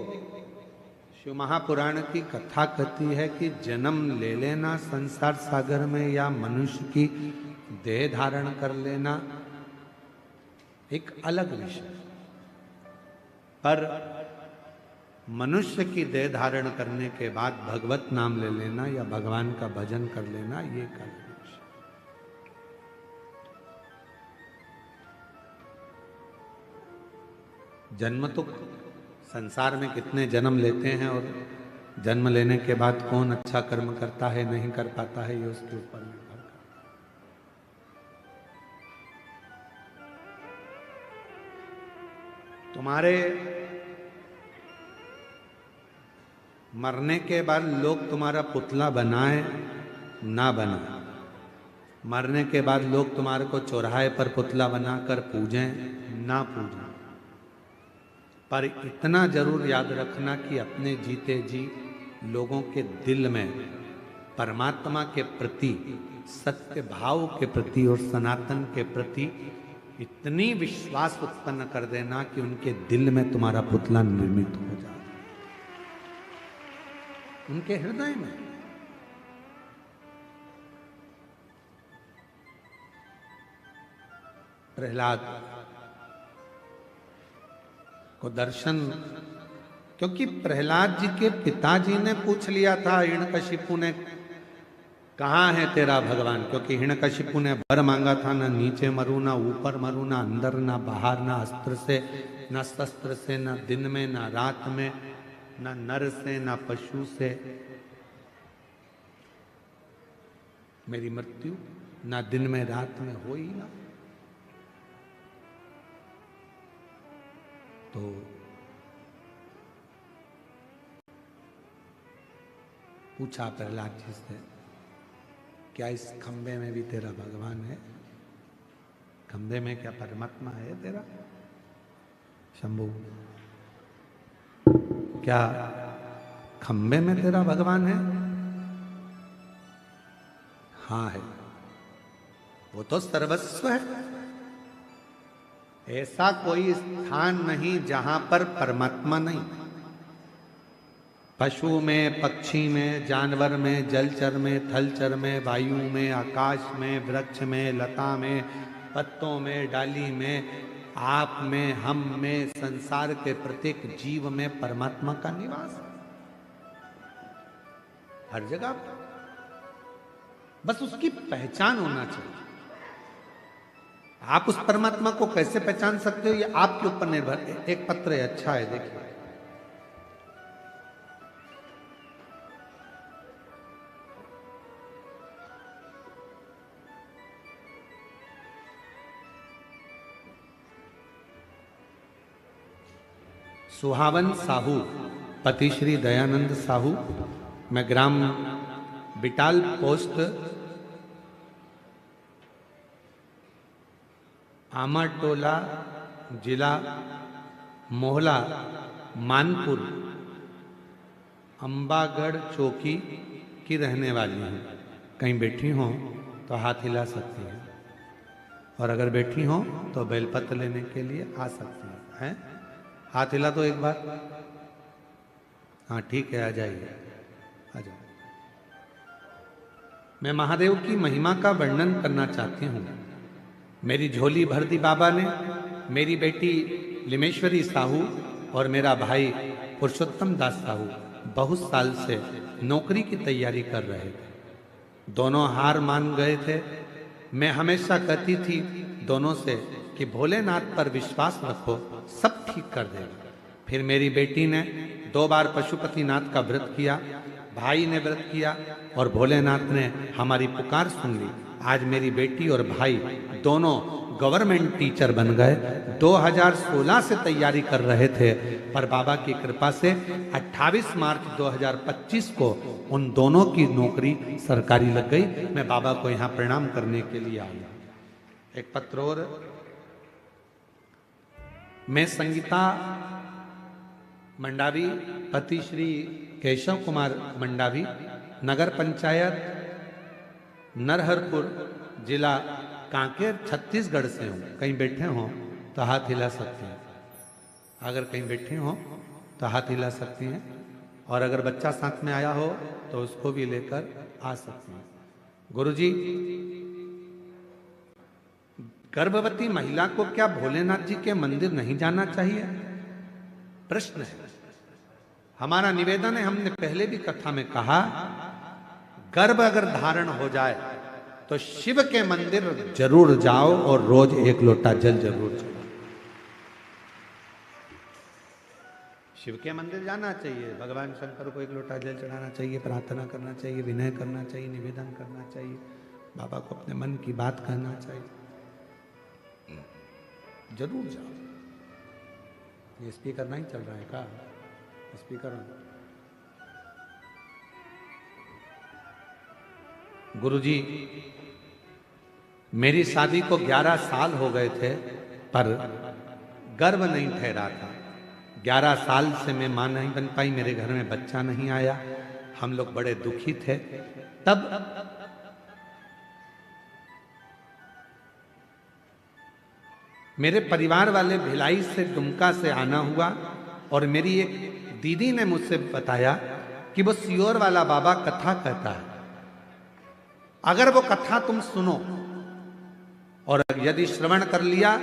शिव महापुराण की कथा कहती है कि जन्म ले लेना संसार सागर में या मनुष्य की देह धारण कर लेना एक अलग विषय, पर मनुष्य की देह धारण करने के बाद भगवत नाम ले लेना या भगवान का भजन कर लेना ये एक अलग विषय। जन्म तो संसार में कितने जन्म लेते हैं और जन्म लेने के बाद कौन अच्छा कर्म करता है नहीं कर पाता है, ये उसके ऊपर निर्भर करता है। तुम्हारे मरने के बाद लोग तुम्हारा पुतला बनाए ना बनाए, मरने के बाद लोग तुम्हारे को चौराहे पर पुतला बनाकर पूजें ना पूजें, पर इतना जरूर याद रखना कि अपने जीते जी लोगों के दिल में परमात्मा के प्रति, सत्य भाव के प्रति और सनातन के प्रति इतनी विश्वास उत्पन्न कर देना कि उनके दिल में तुम्हारा पुतला निर्मित हो जाए, उनके हृदय में। प्रहलाद को दर्शन, क्योंकि प्रहलाद जी के पिताजी ने पूछ लिया था हिरण्यकशिपु ने, कहाँ है तेरा भगवान, क्योंकि हिरण्यकशिपु ने वर मांगा था, ना नीचे मरू ना ऊपर मरू, ना अंदर ना बाहर, ना अस्त्र से ना शस्त्र से, ना दिन में ना रात में, ना नर से ना पशु से मेरी मृत्यु, ना दिन में रात में हो ही ना। तो पूछा प्रहलाद जी से, क्या इस खंबे में भी तेरा भगवान है? खंबे में क्या परमात्मा है तेरा? शंभु, क्या खंबे में तेरा भगवान है? हाँ है। वो तो सर्वस्व है, ऐसा कोई स्थान नहीं जहां पर परमात्मा नहीं। पशु में, पक्षी में, जानवर में, जलचर में, थलचर में, वायु में, आकाश में, वृक्ष में, लता में, पत्तों में, डाली में, आप में, हम में, संसार के प्रत्येक जीव में परमात्मा का निवास है, हर जगह। बस उसकी पहचान होना चाहिए। आप उस परमात्मा को कैसे पहचान सकते हो, ये आपके ऊपर निर्भर है। एक पत्र है, अच्छा है, देखिए। सुहावन साहू, पति श्री दयानंद साहू, मैं ग्राम बिटाल पोस्ट आमाटोला, जिला मोहला, मानपुर, अंबागढ़ चौकी की रहने वाली हूँ। कहीं बैठी हो तो हाथ हिला सकती हैं, और अगर बैठी हो तो बेलपत्र लेने के लिए आ सकती हैं। हाथ हिला तो एक बार। हाँ ठीक है, आ जाइए, आ जाओ। मैं महादेव की महिमा का वर्णन करना चाहती हूँ। मेरी झोली भर दी बाबा ने। मेरी बेटी लिमेश्वरी साहू और मेरा भाई पुरुषोत्तम दास साहू बहुत साल से नौकरी की तैयारी कर रहे थे। दोनों हार मान गए थे। मैं हमेशा कहती थी दोनों से कि भोलेनाथ पर विश्वास रखो, सब ठीक कर देगा। फिर मेरी बेटी ने 2 बार पशुपतिनाथ का व्रत किया, भाई ने व्रत किया, और भोलेनाथ ने हमारी पुकार सुन ली। आज मेरी बेटी और भाई दोनों गवर्नमेंट टीचर बन गए। 2016 से तैयारी कर रहे थे, पर बाबा की कृपा से 28 मार्च 2025 को उन दोनों की नौकरी सरकारी लग गई। मैं बाबा को यहाँ प्रणाम करने के लिए आया। एक पत्र और। मैं संगीता मंडावी, पति श्री केशव कुमार मंडावी, नगर पंचायत नरहरपुर, जिला कांकेर, छत्तीसगढ़ से हूँ। कहीं बैठे हो तो हाथ हिला सकते हैं। अगर कहीं बैठे हो तो हाथ हिला सकती हैं, और अगर बच्चा साथ में आया हो तो उसको भी लेकर आ सकती हैं। गुरुजी, गर्भवती महिला को क्या भोलेनाथ जी के मंदिर नहीं जाना चाहिए? प्रश्न है। हमारा निवेदन है, हमने पहले भी कथा में कहा, गर्भ अगर धारण हो जाए तो शिव के मंदिर जरूर जाओ और रोज 1 लोटा जल जरूर चढ़ाओ। शिव के मंदिर जाना चाहिए, भगवान शंकर को एक लोटा जल चढ़ाना चाहिए, प्रार्थना करना चाहिए, विनय करना चाहिए, निवेदन करना चाहिए, बाबा को अपने मन की बात कहना चाहिए। जरूर जाओ। ये स्पीकर नहीं चल रहा है का? स्पीकर गुरुजी, मेरी शादी को 11 साल हो गए थे पर गर्भ नहीं ठहरा था। 11 साल से मैं मां नहीं बन पाई, मेरे घर में बच्चा नहीं आया, हम लोग बड़े दुखी थे। तब मेरे परिवार वाले भिलाई से दुमका से आना हुआ और मेरी एक दीदी ने मुझसे बताया कि वो सियोर वाला बाबा कथा कहता है, अगर वो कथा तुम सुनो और यदि श्रवण कर लिया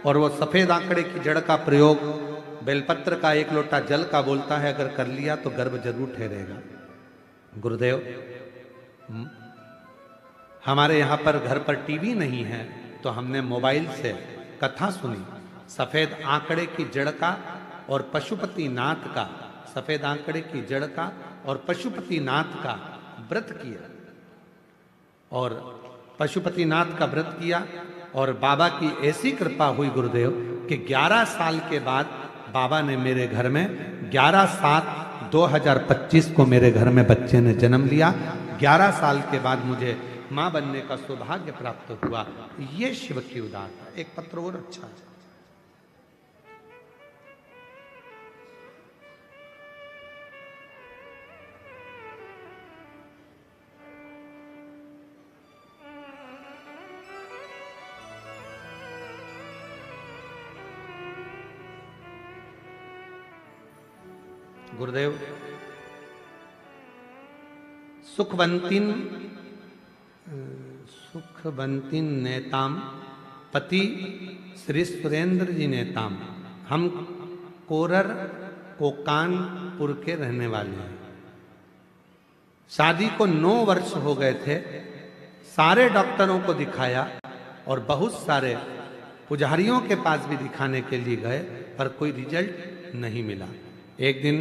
और वो सफेद आंकड़े की जड़ का प्रयोग बेलपत्र का 1 लोटा जल का बोलता है, अगर कर लिया तो गर्भ जरूर ठहरेगा। गुरुदेव, हमारे यहाँ पर घर पर टीवी नहीं है तो हमने मोबाइल से कथा सुनी। सफेद आंकड़े की जड़ का और पशुपति नाथ का, सफेद आंकड़े की जड़ का और पशुपति नाथ का व्रत किया और पशुपति नाथ का व्रत किया और बाबा की ऐसी कृपा हुई गुरुदेव कि 11 साल के बाद बाबा ने मेरे घर में 11/7/2025 को मेरे घर में बच्चे ने जन्म लिया। 11 साल के बाद मुझे मां बनने का सौभाग्य प्राप्त हुआ। ये शिव की उदारता। एक पत्र और अच्छा है। गुरुदेव, सुखवंतीन नेताम पति श्री सुरेंद्र जी नेताम। हम कोरर कोकानपुर के रहने वाले हैं। शादी को 9 वर्ष हो गए थे। सारे डॉक्टरों को दिखाया और बहुत सारे पुजारियों के पास भी दिखाने के लिए गए पर कोई रिजल्ट नहीं मिला। एक दिन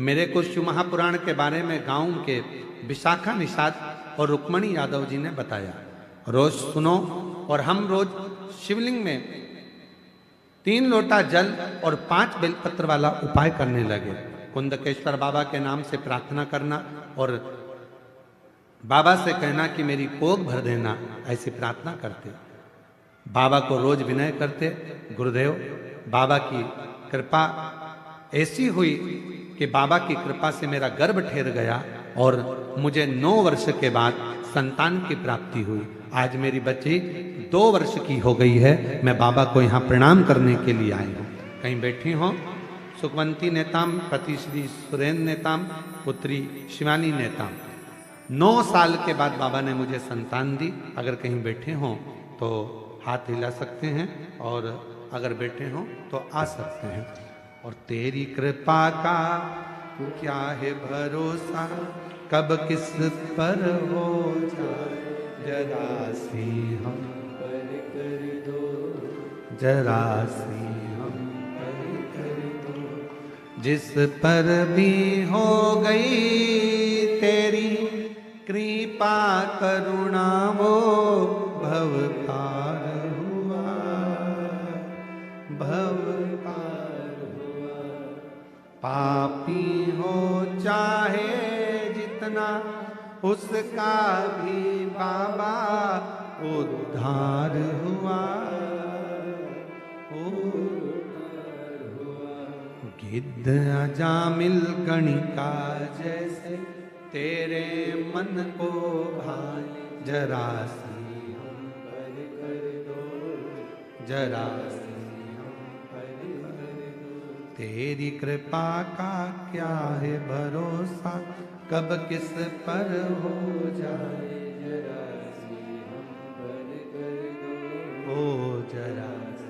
मेरे को शिव महापुराण के बारे में गांव के विशाखा निषाद और रुक्मणी यादव जी ने बताया, रोज सुनो। और हम रोज शिवलिंग में 3 लोटा जल और 5 बेलपत्र वाला उपाय करने लगे। कुंदकेश्वर बाबा के नाम से प्रार्थना करना और बाबा से कहना कि मेरी कोख भर देना, ऐसी प्रार्थना करते। बाबा को रोज विनय करते। गुरुदेव, बाबा की कृपा ऐसी हुई कि बाबा की कृपा से मेरा गर्भ ठहर गया और मुझे 9 वर्ष के बाद संतान की प्राप्ति हुई। आज मेरी बच्ची 2 वर्ष की हो गई है। मैं बाबा को यहाँ प्रणाम करने के लिए आई हूँ। कहीं बैठी हो? सुखवंती नेताम पति श्री सुरेंद्र नेताम पुत्री शिवानी नेताम। 9 साल के बाद बाबा ने मुझे संतान दी। अगर कहीं बैठे हो तो हाथ हिला सकते हैं और अगर बैठे हो तो आ सकते हैं। और तेरी कृपा का क्या है भरोसा, कब किस पर हो जाए, जरा सी हम पर कर दो, जरा सी हम पर कर दो। जिस पर भी हो गई तेरी कृपा करुणा वो भव पार हुआ, भव पापी हो चाहे जितना उसका भी बाबा उद्धार हुआ, गिद्ध अजामिल गणिका जैसे तेरे मन को भाए, जरा सी हम पर कर दो, जरा तेरी कृपा का क्या है भरोसा, कब किस पर हो जाए, जरा सी हम पर कर दो, ओ जरा सी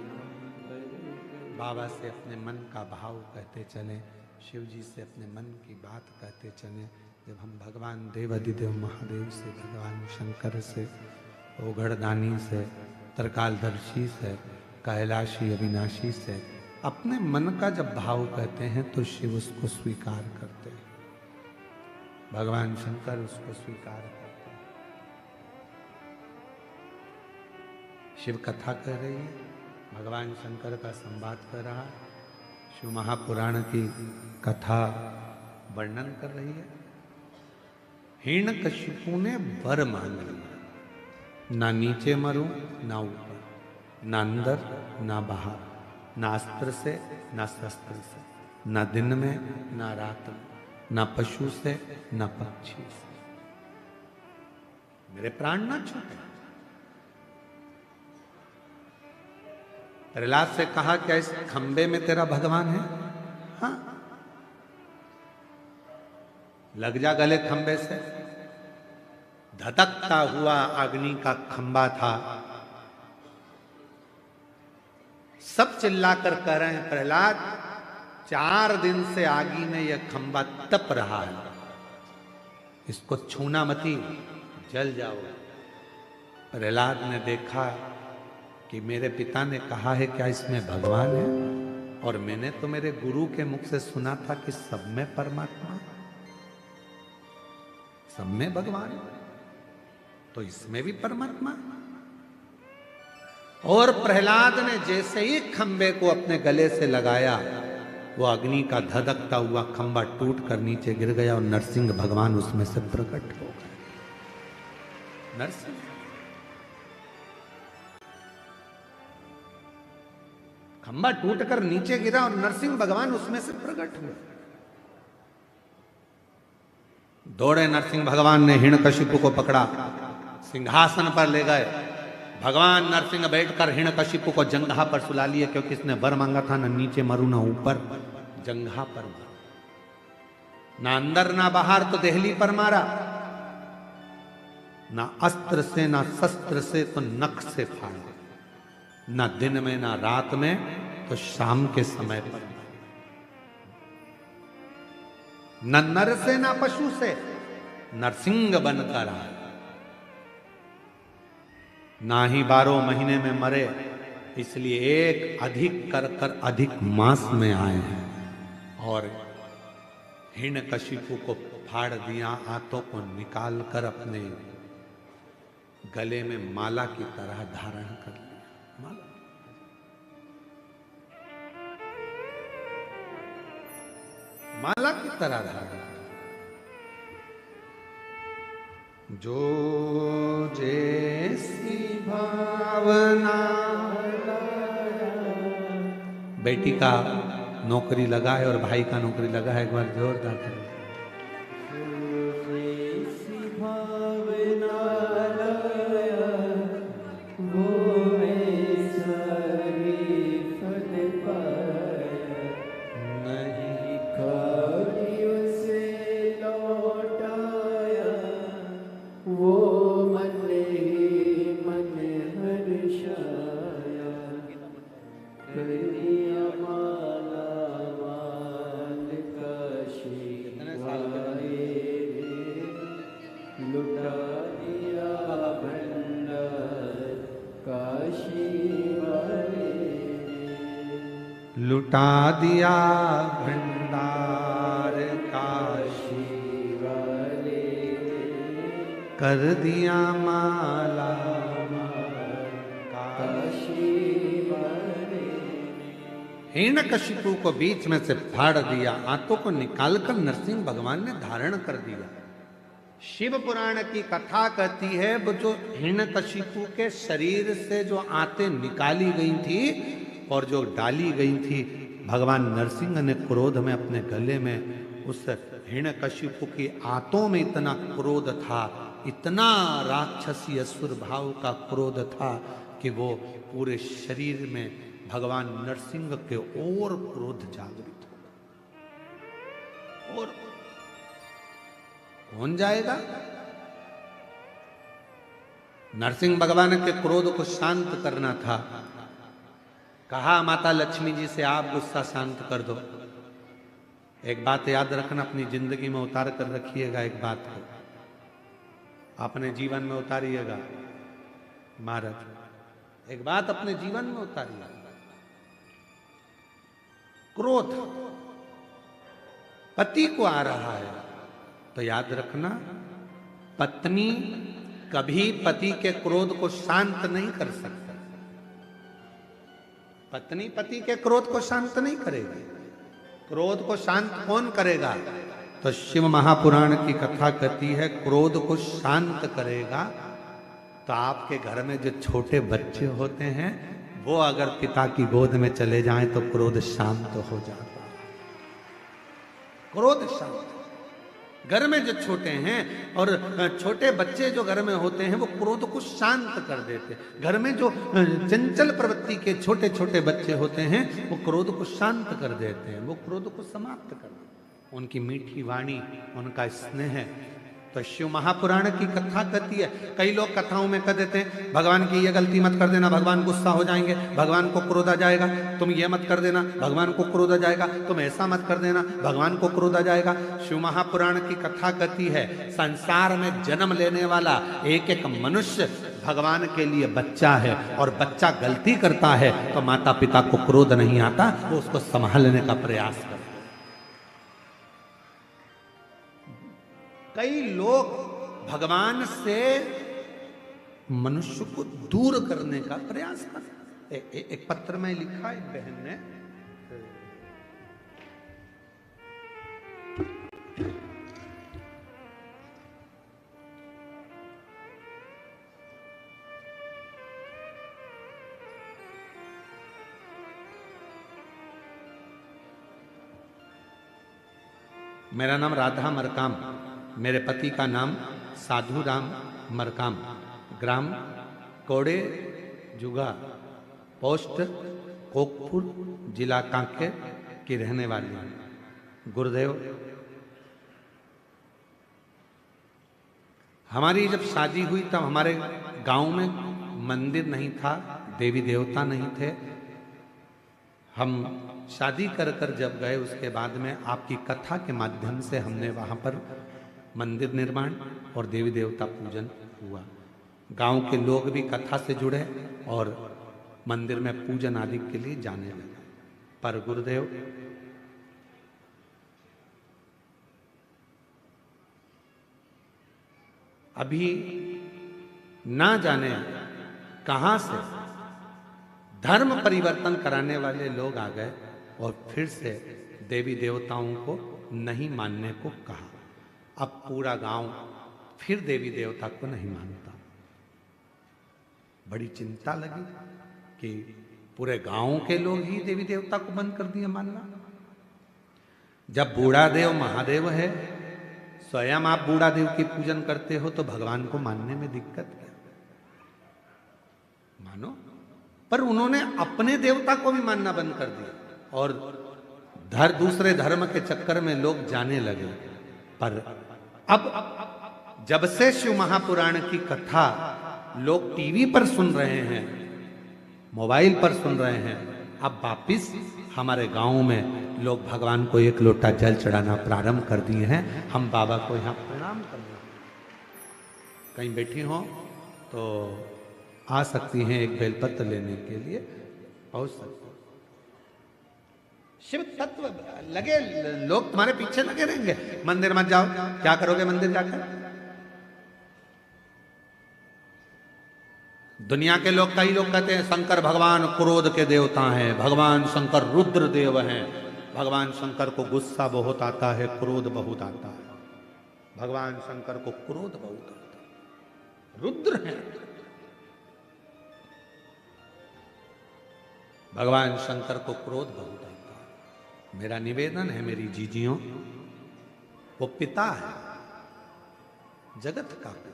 हम पर कर दो। बाबा से अपने मन का भाव कहते चलें, शिव जी से अपने मन की बात कहते चलें। जब हम भगवान देवाधिदेव महादेव से, भगवान शंकर से, ओघड़दानी से, त्रिकालदर्शी से, कैलाशी अविनाशी से अपने मन का जब भाव कहते हैं तो शिव उसको स्वीकार करते हैं, भगवान शंकर उसको स्वीकार करते हैं। शिव कथा कर रही है, भगवान शंकर का संवाद कर रहा है, शिव महापुराण की कथा वर्णन कर रही है। हिरण्यकशिपु ने वर मांग लिया, ना नीचे मरूं ना ऊपर, ना अंदर ना बाहर, ना अस्त्र से ना शस्त्र से, ना दिन में ना रात में, ना पशु से ना पक्षी से, मेरे प्राण ना छूटे। प्रहलाद से कहा क्या इस खंबे में तेरा भगवान है? हाँ, लग जा गले खंबे से। धधकता हुआ अग्नि का खंबा था। सब चिल्लाकर कह रहे हैं प्रहलाद 4 दिन से आगी में यह खंबा तप रहा है, इसको छूना मती, जल जाओ। प्रहलाद ने देखा कि मेरे पिता ने कहा है क्या इसमें भगवान है, और मैंने तो मेरे गुरु के मुख से सुना था कि सब में परमात्मा, सब में भगवान, तो इसमें भी परमात्मा। और प्रहलाद ने जैसे ही खंबे को अपने गले से लगाया, वो अग्नि का धधकता हुआ खंबा टूट कर नीचे गिर गया और नरसिंह भगवान उसमें से प्रकट हो गए। नरसिंह खंबा टूटकर नीचे गिरा और नरसिंह भगवान उसमें से प्रकट हुए। दौड़े नरसिंह भगवान ने हिरण्यकशिपु को पकड़ा, सिंहासन पर ले गए। भगवान नरसिंह बैठकर हिरण्यकशिपु को जंघा पर सुला लिए, क्योंकि इसने वर मांगा था ना नीचे मरू ना ऊपर, जंघा पर मारा, ना अंदर ना बाहर, तो देहली पर मारा, ना अस्त्र से ना शस्त्र से तो नख से फाड़ा, ना दिन में ना रात में तो शाम के समय पर, न नर से ना पशु से, नरसिंह बनकर आए। ना ही 12 महीने में मरे, इसलिए एक अधिक कर अधिक मास में आए हैं और हिरण्यकशिपु को फाड़ दिया, हाथों को निकाल कर अपने गले में माला की तरह धारण कर लिया। माला माला की तरह धारण, जो जैसी भावना। बेटी का नौकरी लगा है और भाई का नौकरी लगा है, एक बार जोरदार करो। लुटा दिया भंडार काशी वाले, कर दिया माला काशी वाले। हिरण्यकशिपु को बीच में से फाड़ दिया, आंतों को निकालकर नरसिंह भगवान ने धारण कर दिया। शिव पुराण की कथा कहती है वो जो हिरण्यकशिपु के शरीर से जो आंतें निकाली गई थी और जो डाली गई थी, भगवान नरसिंह ने क्रोध में अपने गले में उस हिरण्यकशिपु की आंतों में इतना क्रोध था, इतना राक्षसी असुर भाव का क्रोध था कि वो पूरे शरीर में भगवान नरसिंह के और क्रोध जागृत हो। और कौन जाएगा? नरसिंह भगवान के क्रोध को शांत करना था। कहा माता लक्ष्मी जी से आप गुस्सा शांत कर दो। एक बात याद रखना, अपनी जिंदगी में उतार कर रखिएगा, एक बात को अपने जीवन में उतारिएगा। महाराज एक बात अपने जीवन में उतारिएगा, क्रोध पति को आ रहा है तो याद रखना, पत्नी कभी पति के क्रोध को शांत नहीं कर सकती। पत्नी पति के क्रोध को शांत नहीं करेगी। क्रोध को शांत कौन करेगा? तो शिव महापुराण की कथा कहती है, क्रोध को शांत करेगा तो आपके घर में जो छोटे बच्चे होते हैं वो अगर पिता की गोद में चले जाएं तो क्रोध शांत हो जाता है। क्रोध शांत। घर में जो छोटे हैं और छोटे बच्चे जो घर में होते हैं वो क्रोध को शांत कर देते हैं। घर में जो चंचल प्रवृत्ति के छोटे छोटे बच्चे होते हैं वो क्रोध को शांत कर देते हैं, वो क्रोध को समाप्त कर देते हैं। उनकी मीठी वाणी, उनका स्नेह। तो शिव महापुराण की कथा कहती है। कई लोग कथाओं में कह देते हैं भगवान की ये गलती मत कर देना, भगवान गुस्सा हो जाएंगे, भगवान को क्रोध आ जाएगा, तुम ये मत कर देना, भगवान को क्रोध आ जाएगा, तुम ऐसा मत कर देना, भगवान को क्रोध आ जाएगा। शिव महापुराण की कथा कहती है, संसार में जन्म लेने वाला एक एक मनुष्य भगवान के लिए बच्चा है, और बच्चा गलती करता है तो माता पिता को क्रोध नहीं आता, वो उसको संभालने का प्रयास करता है। कई लोग भगवान से मनुष्य को दूर करने का प्रयास करते। एक पत्र में लिखा एक बहन ने, मेरा नाम राधा मरकाम, मेरे पति का नाम साधु राम मरकाम, ग्राम कोड़े जुगा, पोस्ट कोकपुर, जिला कांकेर की रहने वाली हूँ। गुरुदेव, हमारी जब शादी हुई तब हमारे गांव में मंदिर नहीं था, देवी देवता नहीं थे। हम शादी कर कर जब गए उसके बाद में आपकी कथा के माध्यम से हमने वहाँ पर मंदिर निर्माण और देवी देवता पूजन हुआ। गांव के लोग भी कथा से जुड़े और मंदिर में पूजन आदि के लिए जाने लगे। पर गुरुदेव, अभी ना जाने कहां से धर्म परिवर्तन कराने वाले लोग आ गए और फिर से देवी देवताओं को नहीं मानने को कहा। अब पूरा गांव फिर देवी देवता को नहीं मानता। बड़ी चिंता लगी कि पूरे गांव के लोग ही देवी देवता को बंद कर दिए मानना। जब बूढ़ा देव महादेव है, स्वयं आप बूढ़ा देव की पूजन करते हो तो भगवान को मानने में दिक्कत क्या? मानो। पर उन्होंने अपने देवता को भी मानना बंद कर दिया और दूसरे धर्म के चक्कर में लोग जाने लगे। पर अब जब से शिव महापुराण की कथा लोग टीवी पर सुन रहे हैं, मोबाइल पर सुन रहे हैं, अब वापिस हमारे गांव में लोग भगवान को एक लोटा जल चढ़ाना प्रारंभ कर दिए हैं। हम बाबा को यहाँ प्रणाम करना, कहीं बैठी हो तो आ सकती हैं, एक बेलपत्र लेने के लिए पहुंच सकती। शिव तत्व लगे, लोग तुम्हारे पीछे लगे रहेंगे। मंदिर मत जाओ, क्या करोगे मंदिर जाकर? दुनिया के लोग, कई लोग कहते हैं शंकर भगवान क्रोध के देवता हैं, भगवान शंकर रुद्र देव हैं, भगवान शंकर को गुस्सा बहुत आता है, क्रोध बहुत आता है, भगवान शंकर को क्रोध बहुत आता है, रुद्र हैं भगवान शंकर को क्रोध बहुत आता है। मेरा निवेदन है मेरी जीजियों, वो पिता है, जगत का पिता,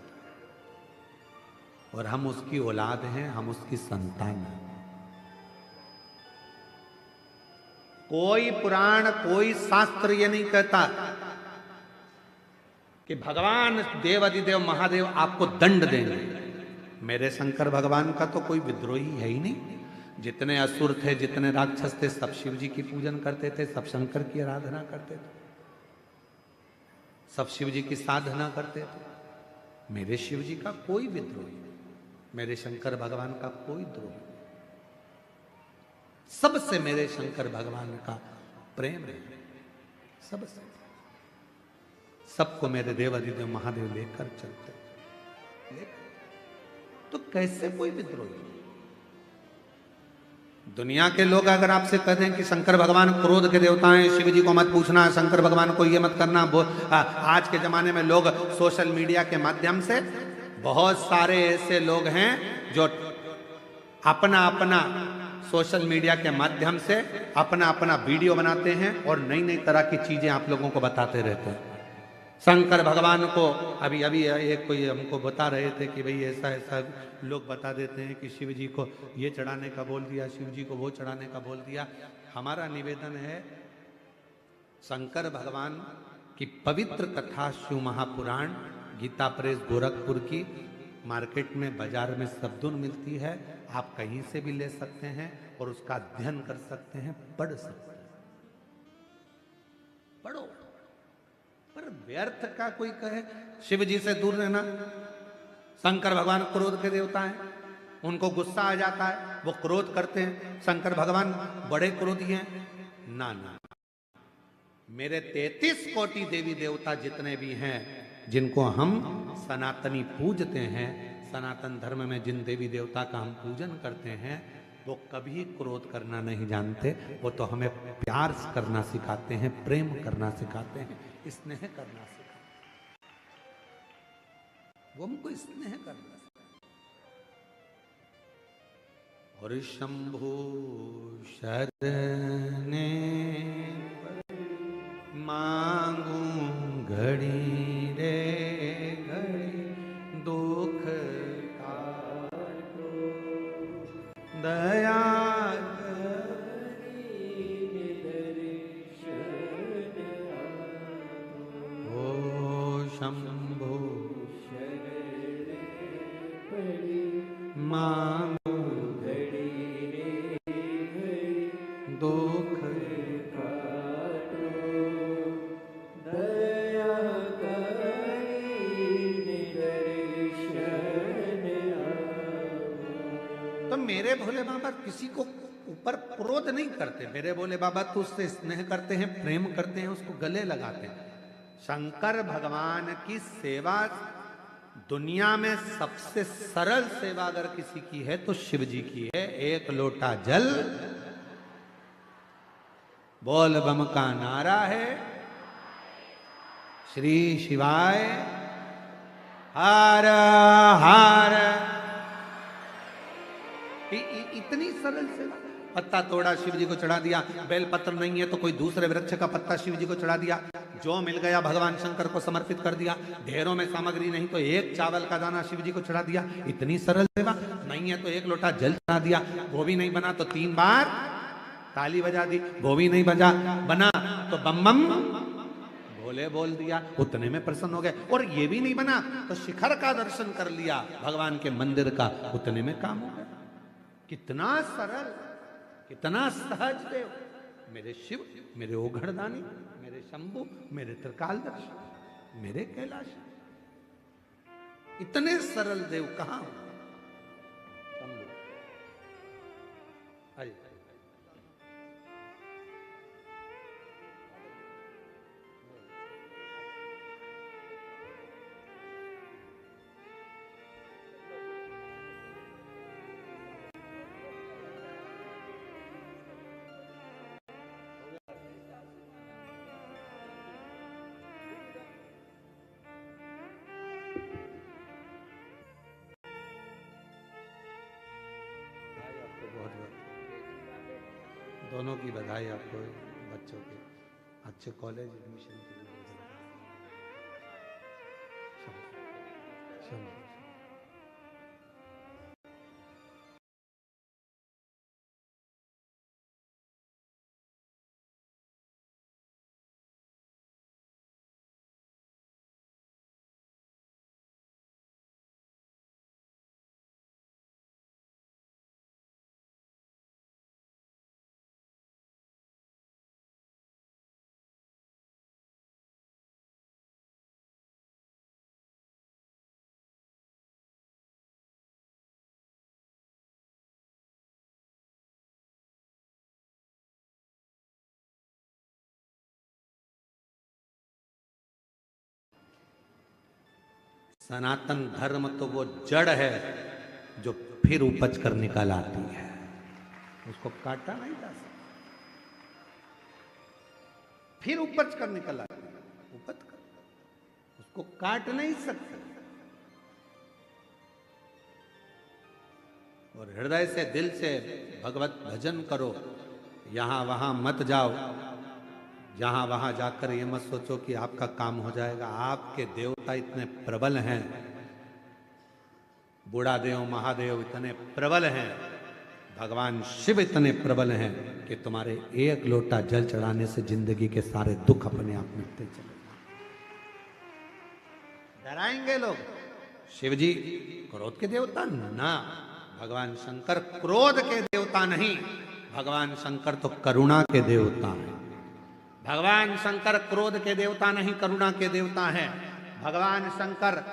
और हम उसकी औलाद हैं, हम उसकी संतान हैं। कोई पुराण, कोई शास्त्र ये नहीं कहता कि भगवान देवाधिदेव महादेव आपको दंड देंगे। मेरे शंकर भगवान का तो कोई विद्रोही है ही नहीं। जितने असुर थे, जितने राक्षस थे, सब शिव जी की पूजन करते थे, सब शंकर की आराधना करते थे, सब शिव जी की साधना करते थे। मेरे शिव जी का कोई विद्रोही नहीं, मेरे शंकर भगवान का कोई द्रोही नहीं। सबसे मेरे शंकर भगवान का प्रेम है सबसे। सबको मेरे देव अधिदेव महादेव लेकर चलते तो कैसे कोई विद्रोही? दुनिया के लोग अगर आपसे कह दें कि शंकर भगवान क्रोध के देवता हैं, शिव जी को मत पूछना, शंकर भगवान को ये मत करना, आज के जमाने में लोग सोशल मीडिया के माध्यम से बहुत सारे ऐसे लोग हैं जो अपना अपना सोशल मीडिया के माध्यम से अपना अपना वीडियो बनाते हैं और नई नई तरह की चीजें आप लोगों को बताते रहते हैं। शंकर भगवान को अभी अभी एक कोई हमको बता रहे थे कि भाई ऐसा ऐसा लोग बता देते हैं कि शिव जी को ये चढ़ाने का बोल दिया, शिव जी को वो चढ़ाने का बोल दिया। हमारा निवेदन है, शंकर भगवान की पवित्र कथा शिव महापुराण गीता प्रेस गोरखपुर की मार्केट में बाजार में सबदुन मिलती है, आप कहीं से भी ले सकते हैं और उसका अध्ययन कर सकते हैं, पढ़ सकते हैं, पढ़ो। पर व्यर्थ का कोई कहे शिव जी से दूर रहना, शंकर भगवान क्रोध के देवता हैं, उनको गुस्सा आ जाता है, वो क्रोध करते हैं, शंकर भगवान बड़े क्रोधी हैं। ना ना, मेरे 33 कोटि देवी देवता जितने भी हैं जिनको हम सनातनी पूजते हैं, सनातन धर्म में जिन देवी देवता का हम पूजन करते हैं, वो कभी क्रोध करना नहीं जानते। वो तो हमें प्यार करना सिखाते हैं, प्रेम करना सिखाते हैं, स्नेह करना सिखाते हैं। वो हमको स्नेह करना सिखाते। और शंभु शरणे मांगू घड़ी रे घड़ी दुख काटो दया शंभो मांगो घड़ी रे दुख काटो दया तो मेरे भोले बाबा किसी को ऊपर क्रोध नहीं करते। मेरे भोले बाबा तो उससे स्नेह करते हैं, प्रेम करते हैं, उसको गले लगाते हैं। शंकर भगवान की सेवा दुनिया में सबसे सरल सेवा अगर किसी की है तो शिव जी की है। एक लोटा जल, बोल बम का नारा है, श्री शिवाय हर हर। इतनी सरल सेवा। पत्ता तोड़ा शिव जी को चढ़ा दिया, बेल पत्र नहीं है तो कोई दूसरे वृक्ष का पत्ता शिव जी को चढ़ा दिया, जो मिल गया भगवान शंकर को समर्पित कर दिया। ढेरों में सामग्री नहीं तो एक चावल का दाना शिव जी को चढ़ा दिया। इतनी सरल सेवा। नहीं है तो एक लोटा जल चढ़ा दिया, वो भी नहीं बना तो 3 बार ताली बजा दी, वो भी नहीं बना तो बम बम भोले बोल दिया, उतने में प्रसन्न हो गए। और ये भी नहीं बना तो शिखर का दर्शन कर लिया भगवान के मंदिर का, उतने में काम हो गया। कितना सरल, कितना सहज देव मेरे शिव, मेरे ओघड़दानी, मेरे शंभु, मेरे त्रिकालदर्शी, मेरे कैलाश। इतने सरल देव कहां हो? शंभु अरे दोनों की बधाई आपको, बच्चों के अच्छे कॉलेज एडमिशन के लिए। सनातन धर्म तो वो जड़ है जो फिर उपज कर निकल आती है, उसको काटा नहीं जा सकता, फिर उपज कर निकल आती है, उपज कर, उसको काट नहीं सकते। और हृदय से दिल से भगवत भजन करो, यहां वहां मत जाओ, जहां वहां जाकर ये मत सोचो कि आपका काम हो जाएगा। आपके देवता इतने प्रबल हैं, बूढ़ा देव महादेव इतने प्रबल हैं, भगवान शिव इतने प्रबल हैं कि तुम्हारे एक लोटा जल चढ़ाने से जिंदगी के सारे दुख अपने आप मिटते चले। डराएंगे लोग, शिव जी क्रोध के देवता ना, भगवान शंकर क्रोध के देवता नहीं, भगवान शंकर तो करुणा के देवता हैं। भगवान शंकर क्रोध के देवता नहीं, करुणा के देवता हैं। भगवान शंकर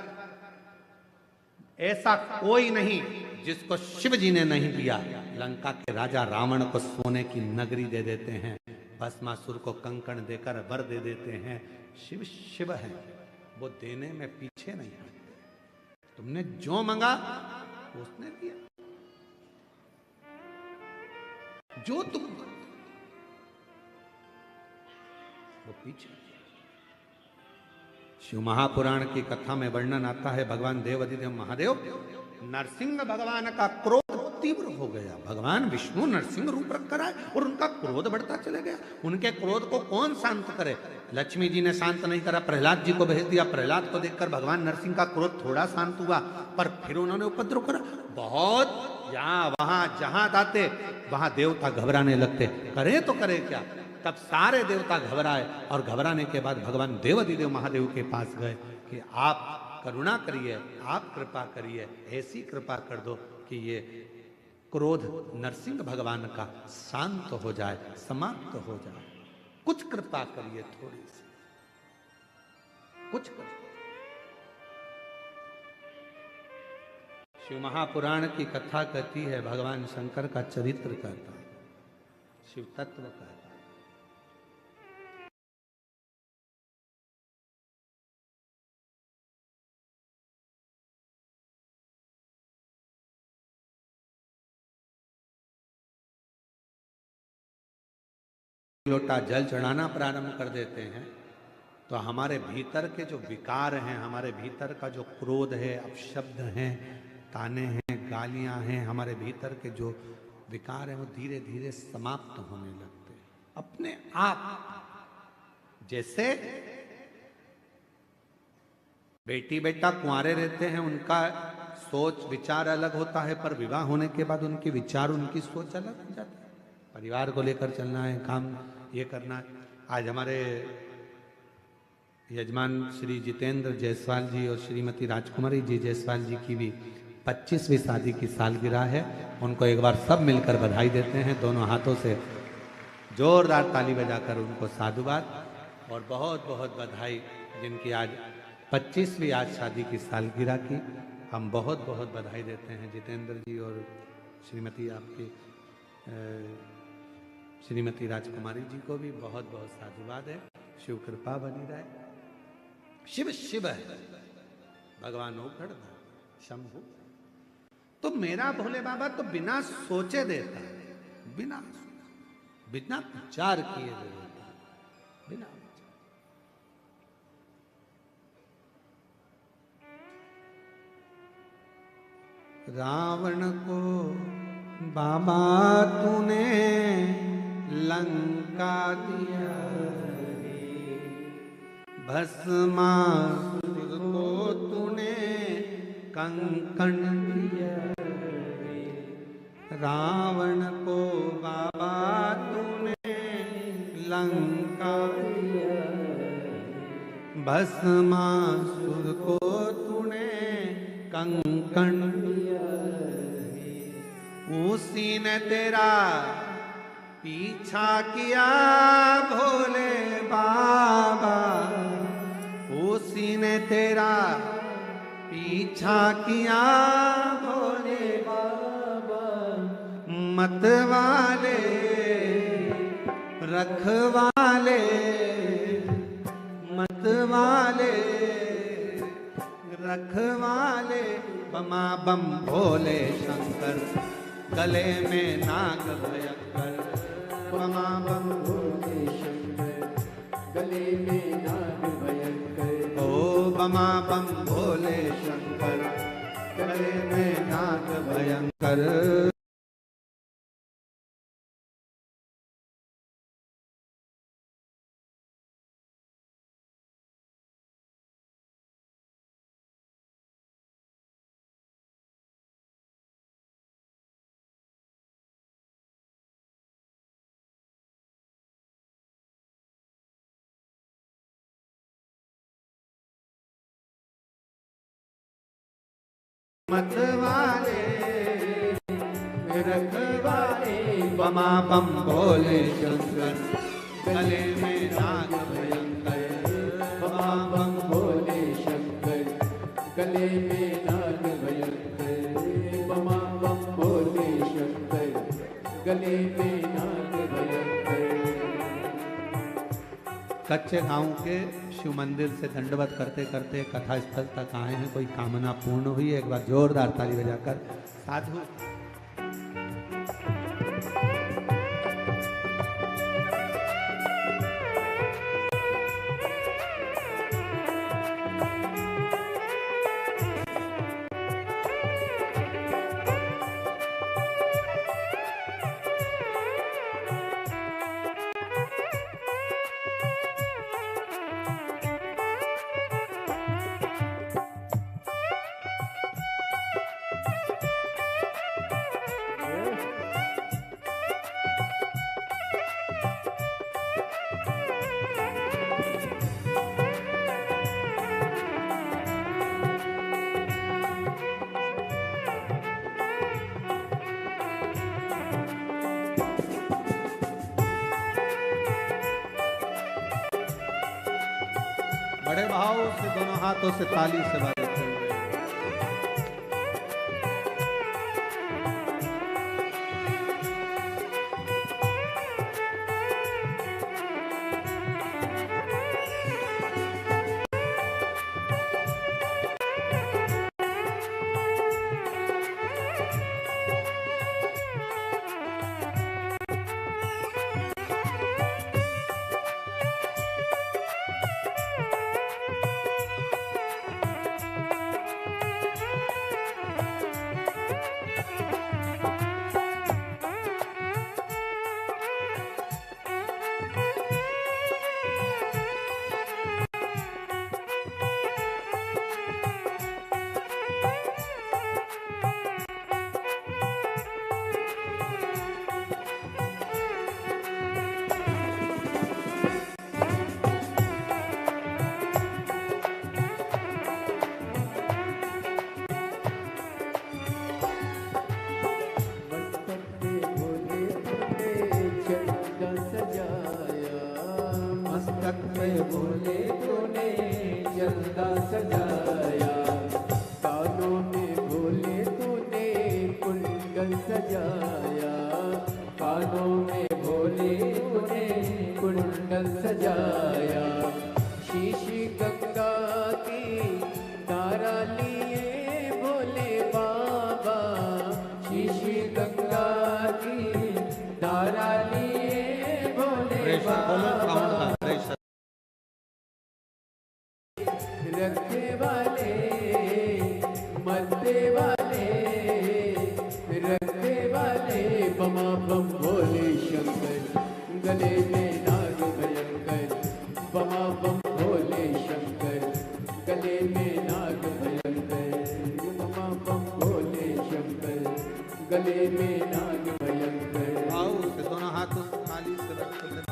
ऐसा कोई नहीं जिसको शिव जी ने नहीं दिया। लंका के राजा रावण को सोने की नगरी दे देते हैं, भस्मासुर को कंकण देकर वर दे देते हैं। शिव शिव है, वो देने में पीछे नहीं है। तुमने जो मांगा उसने दिया, जो तुम वो पीछे। शिव महापुराण की कथा में वर्णन आता है, भगवान देवाधिदेव महादेव नरसिंह भगवान का क्रोध तीव्र हो गया। भगवान विष्णु नरसिंह रूप रखकर आए और उनका क्रोध बढ़ता चले गया। उनके क्रोध को कौन शांत करे? लक्ष्मी जी ने शांत नहीं करा, प्रहलाद जी को भेज दिया। प्रहलाद को देखकर भगवान नरसिंह का क्रोध थोड़ा शांत हुआ, पर फिर उन्होंने उपद्रव करा बहुत। यहाँ वहां जहां जाते वहां देवता घबराने लगते, करे तो करे क्या। तब सारे देवता घबराए और घबराने के बाद भगवान देवाधिदेव महादेव के पास गए कि आप करुणा करिए, आप कृपा करिए, ऐसी कृपा कर दो कि ये क्रोध नरसिंह भगवान का शांत हो जाए, समाप्त हो जाए। कुछ कृपा करिए, थोड़ी सी कुछ करिए। शिव महापुराण की कथा कहती है, भगवान शंकर का चरित्र कहता है, शिव तत्व कहता है। लोटा जल चढ़ाना प्रारंभ कर देते हैं तो हमारे भीतर के जो विकार हैं, हमारे भीतर का जो क्रोध है, अपशब्द हैं, ताने हैं, गालियां हैं, हमारे भीतर के जो विकार हैं वो धीरे धीरे समाप्त होने लगते हैं अपने आप। जैसे बेटी बेटा कुंवारे रहते हैं, उनका सोच विचार अलग होता है, पर विवाह होने के बाद उनके विचार, उनकी सोच अलग हो जाती है। परिवार को लेकर चलना है, काम ये करना है। आज हमारे यजमान श्री जितेंद्र जायसवाल जी और श्रीमती राजकुमारी जी जायसवाल जी की भी 25वीं शादी की सालगिरह है। उनको एक बार सब मिलकर बधाई देते हैं, दोनों हाथों से जोरदार ताली बजाकर उनको साधुवाद और बहुत बहुत बधाई। जिनकी आज 25वीं आज शादी की सालगिरह की, हम बहुत बहुत बधाई देते हैं जितेंद्र जी और श्रीमती आपकी श्रीमती राजकुमारी जी को भी बहुत बहुत साधुवाद है। शिव कृपा बनी रहे। शिव शिव है, भगवान ओखड़ शंभु। तो मेरा भोले बाबा तो बिना सोचे देता है, बिना विचार किए देता है, बिना रावण को बाबा तूने लंका दिया, भस्मासुर को तूने कंकण दिया। रावण को बाबा तूने लंका दिया, भस्मासुर को तूने कंकण दिया। उसी ने तेरा पीछा किया भोले बाबा, उसी ने तेरा पीछा किया भोले बाबा। मतवाले रखवाले, मतवाले रखवाले बमा बम भोले शंकर, गले में नाग भयंकर। बमा बम भोले शंकर, गले में नाग भयंकर। ओ बमा बम भोले शंकर, गले में नाग भयंकर। मतवाले रखवाले, बमा बम भोले शंकर, गले में नाग भयंकर। बमा बम भोले शंकर, गले में नाग भयंकर। बमा बम भोले शंकर, गले में नाग भयंकर। कच्चे गांव के शिव मंदिर से दंडवत करते करते कथा स्थल तक आए हैं। कोई कामना पूर्ण हुई है? एक बार जोरदार ताली बजाकर साधु। बड़े भाव से दोनों हाथों से ताली से बजाते हुए मस्तक पे भोले तूने चंदा सजाया, कानों में भोले तूने कुंडल सजाया। कानों में भोले तूने कुंडल सजाया। शीशी गंगा की तारा लिए भोले बाबा, शीशी गंगा की तारा लिए भोले बाबा। रखने वाले मरने वाले, रखने वाले बमा बम भोले शंकर, गले में नाग भयंकर। बमा बम भोले शंकर, गले में नाग भयंकर। बमा बम भोले शंकर, गले में नाग भयंकर। आओ से दोनों हाथों से ताली से रखते हुए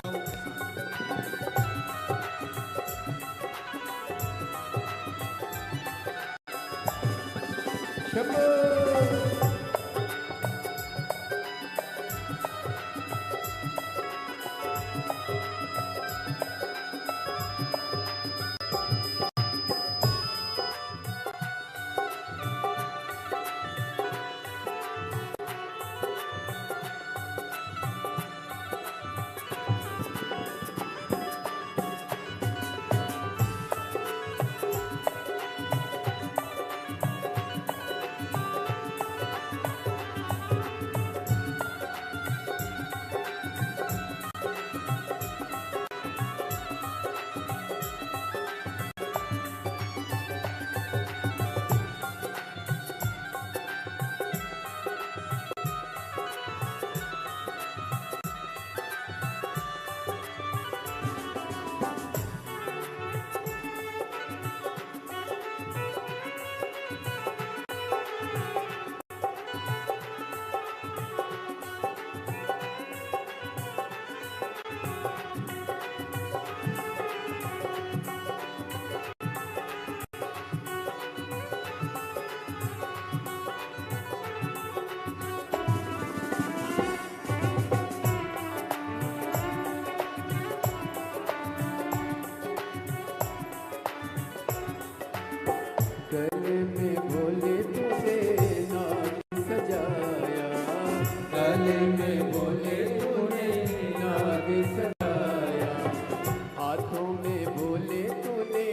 गले में भोले तूने नाग सजाया, गले में भोले तूने नाग सजाया, हाथों में भोले तूने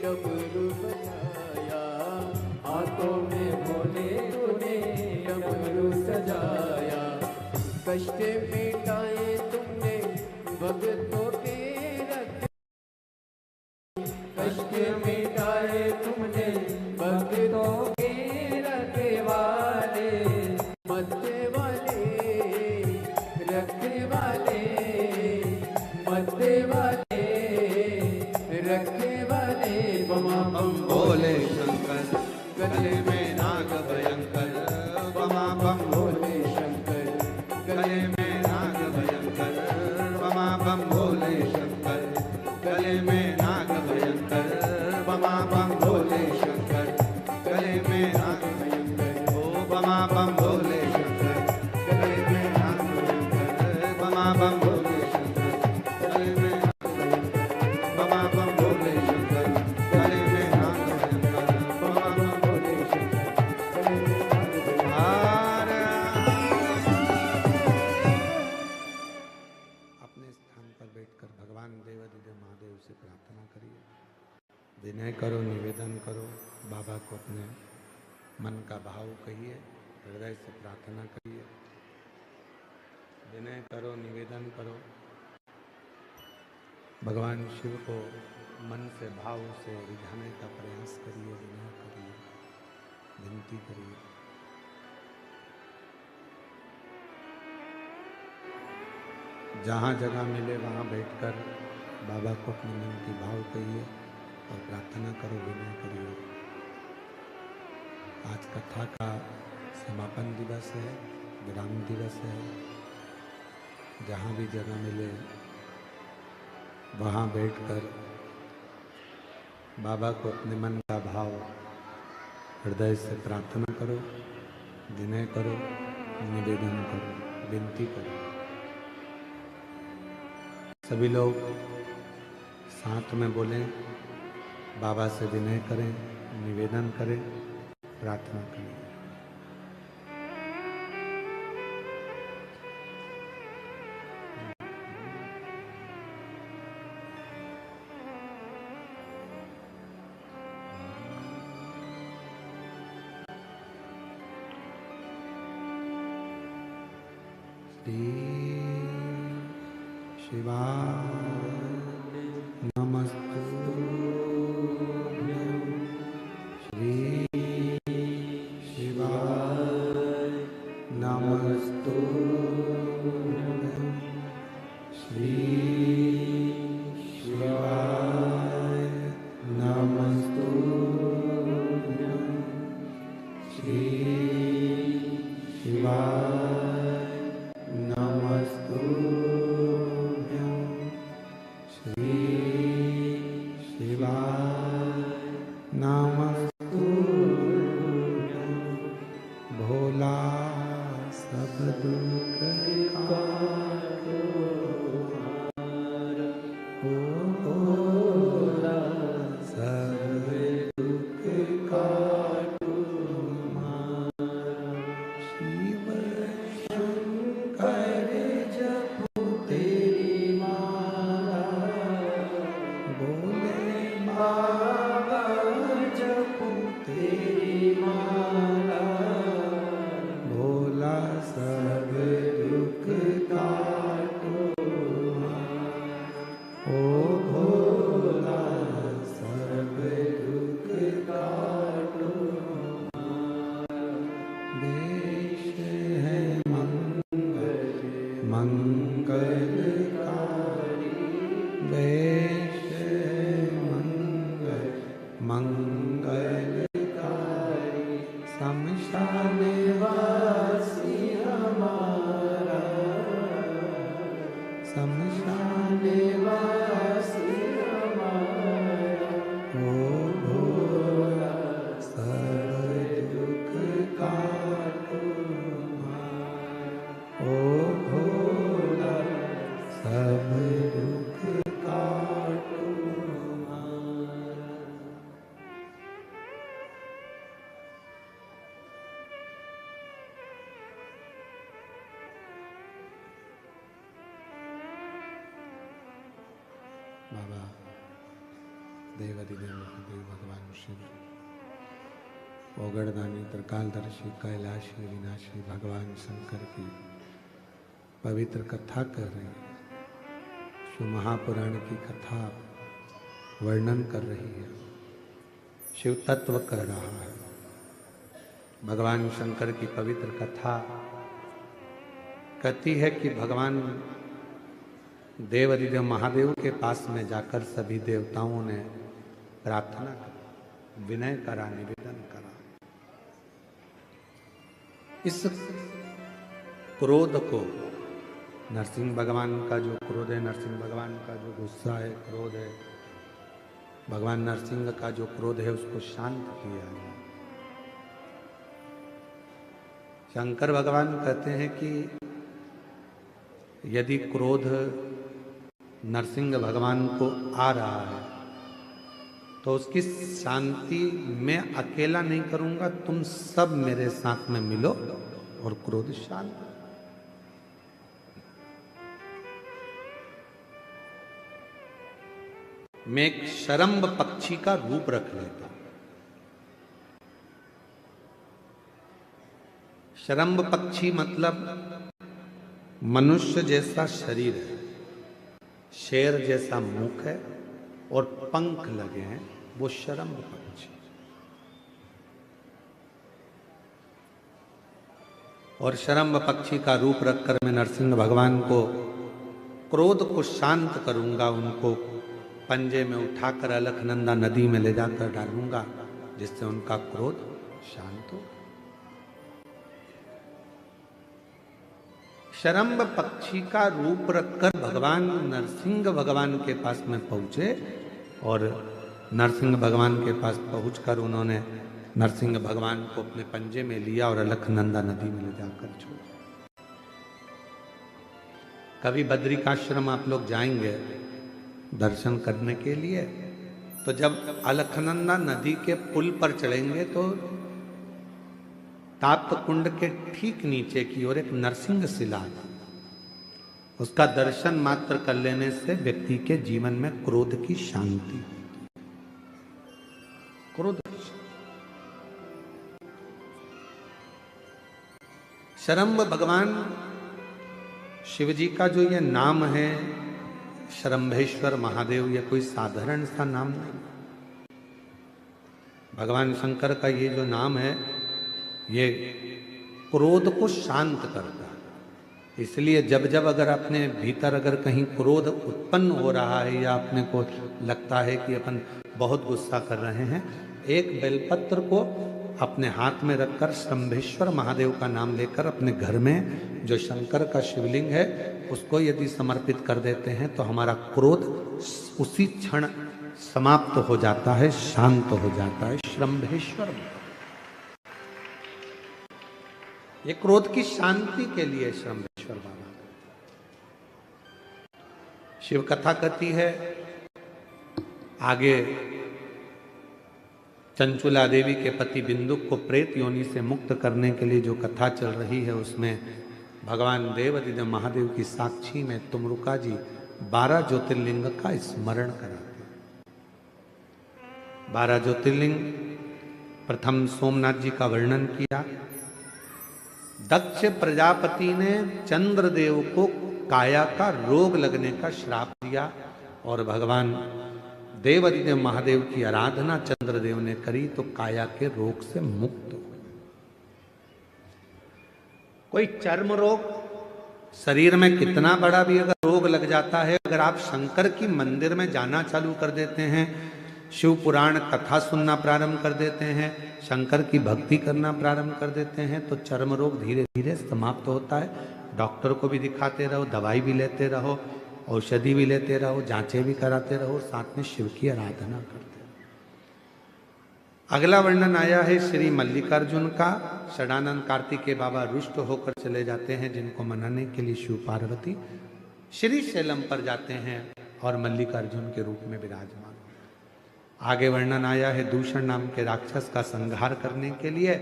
डमरू बजाया, हाथों में भोले तूने डमरू सजाया, कष्ट मिटाए तुमने भक्तों के रख, कष्ट मिटाए तुमने भक्तों के रखवाले, मरने वाले रखने वाले, मरने वाले रखने वाले, बमा बम भोले शंकर, गले में नाग भयंकर, बमा बम भोले शंकर, गले में नाग भयंकर, बमा बम भोले शंकर, गले में नाग भयंकर, बमा बम भोले शंकर, गले में नाग भयंकर, ओ बमा बम भोले शंकर, गले में नाग भयंकर, बमा बम भोले शंकर, गले में नाग भयंकर, बमा बम भोले शंकर, गले में नाग भयंकर, बमा बम भोले शंकर, गले में नाग भयंकर। अपने स्थान पर बैठकर भगवान देवाधिदेव महादेव से प्रार्थना करिए, विनय करो, निवेदन करो, बाबा को अपने मन का भाव कहिए, हृदय से प्रार्थना करिए, विनय करो, निवेदन करो, भगवान शिव को मन से भाव से रिझाने का प्रयास करिए, विनय करिए, विनती करिए। जहाँ जगह मिले वहाँ बैठकर बाबा को अपने मन की भाव कहिए और प्रार्थना करो, विनय करिए। आज कथा का समापन दिवस है, विराम दिवस है। जहाँ भी जगह मिले वहाँ बैठकर बाबा को अपने मन का भाव हृदय से प्रार्थना करो, विनय करो, निवेदन करो, विनती करो। सभी लोग साथ में बोलें, बाबा से विनय करें, निवेदन करें, प्रार्थना करें। शिवाय नमस्तुभ्यं, श्री शिवाय नमस्तुभ्यं, श्री शिवाय नमस्तुभ्यं, श्री शिवाय नमस्तुभ्यं, बाबा देवादिदेव महादेव भगवान शिव, ओगड़दानी त्रिकालदर्शी कैलाशी विनाशी भगवान शंकर की पवित्र कथा कर रही है। शिव महापुराण की कथा वर्णन कर रही है, शिव तत्व कर रहा है। भगवान शंकर की पवित्र कथा कहती है कि भगवान देवादिदेव महादेव के पास में जाकर सभी देवताओं ने प्रार्थना करा, विनय करा, निवेदन करा। इस क्रोध को, नरसिंह भगवान का जो क्रोध है, नरसिंह भगवान का जो गुस्सा है, क्रोध है, भगवान नरसिंह का जो क्रोध है, उसको शांत किया है। शंकर भगवान कहते हैं कि यदि क्रोध नरसिंह भगवान को आ रहा है तो उसकी शांति मैं अकेला नहीं करूंगा, तुम सब मेरे साथ में मिलो और क्रोध शांत। मैं एक शरम्भ पक्षी का रूप रख लेता हूं। शरम्भ पक्षी मतलब मनुष्य जैसा शरीर है, शेर जैसा मुख है और पंख लगे हैं, वो शरम्भ पक्षी। और शरम्भ पक्षी का रूप रखकर मैं नरसिंह भगवान को क्रोध को शांत करूंगा, उनको पंजे में उठाकर अलकनंदा नदी में ले जाकर डालूंगा, जिससे उनका क्रोध शांत हो। शरम्भ पक्षी का रूप रखकर भगवान नरसिंह भगवान के पास में पहुंचे और नरसिंह भगवान के पास पहुंचकर उन्होंने नरसिंह भगवान को अपने पंजे में लिया और अलकनंदा नदी में ले जाकर छोड़ा। कभी बद्रिकाश्रम आप लोग जाएंगे दर्शन करने के लिए, तो जब अलकनंदा नदी के पुल पर चढ़ेंगे तो ताप्त कुंड के ठीक नीचे की ओर एक नरसिंह शिला है। उसका दर्शन मात्र कर लेने से व्यक्ति के जीवन में क्रोध की शांति, क्रोध। शरम्भ भगवान शिव जी का जो ये नाम है शरम्भेश्वर महादेव, ये कोई साधारण सा नाम नहीं। भगवान शंकर का ये जो नाम है ये क्रोध को शांत करता है। इसलिए जब जब अगर अपने भीतर अगर कहीं क्रोध उत्पन्न हो रहा है या अपने को लगता है कि अपन बहुत गुस्सा कर रहे हैं, एक बेलपत्र को अपने हाथ में रखकर शंभेश्वर महादेव का नाम लेकर अपने घर में जो शंकर का शिवलिंग है उसको यदि समर्पित कर देते हैं तो हमारा क्रोध उसी क्षण समाप्त हो जाता है, शांत हो जाता है। शंभेश्वर ये क्रोध की शांति के लिए शंभेश्वर बाबा। शिव कथा कहती है आगे चंचुला देवी के पति बिंदुक को प्रेत योनि से मुक्त करने के लिए जो कथा चल रही है उसमें भगवान देवादिदेव महादेव की साक्षी में तुमरुका जी 12 ज्योतिर्लिंग का स्मरण कराते। 12 ज्योतिर्लिंग, प्रथम सोमनाथ जी का वर्णन किया। दक्ष प्रजापति ने चंद्रदेव को काया का रोग लगने का श्राप दिया और भगवान देवादिदेव महादेव की आराधना चंद्रदेव ने करी तो काया के रोग से मुक्त हो। कोई चर्म रोग, शरीर में कितना बड़ा भी अगर रोग लग जाता है, अगर आप शंकर की मंदिर में जाना चालू कर देते हैं, शिव पुराण कथा सुनना प्रारंभ कर देते हैं, शंकर की भक्ति करना प्रारंभ कर देते हैं, तो चर्म रोग धीरे धीरे समाप्त होता है। डॉक्टर को भी दिखाते रहो, दवाई भी लेते रहो, औषधि भी लेते रहो, जांचें भी कराते रहो, साथ में शिव की आराधना करते रहो। अगला वर्णन आया है श्री मल्लिकार्जुन का। षडानंद कार्तिकेय बाबा रुष्ट होकर चले जाते हैं, जिनको मनाने के लिए शिव पार्वती श्री शैलम पर जाते हैं और मल्लिकार्जुन के रूप में विराजमान। आगे वर्णन आया है दूषण नाम के राक्षस का संहार करने के लिए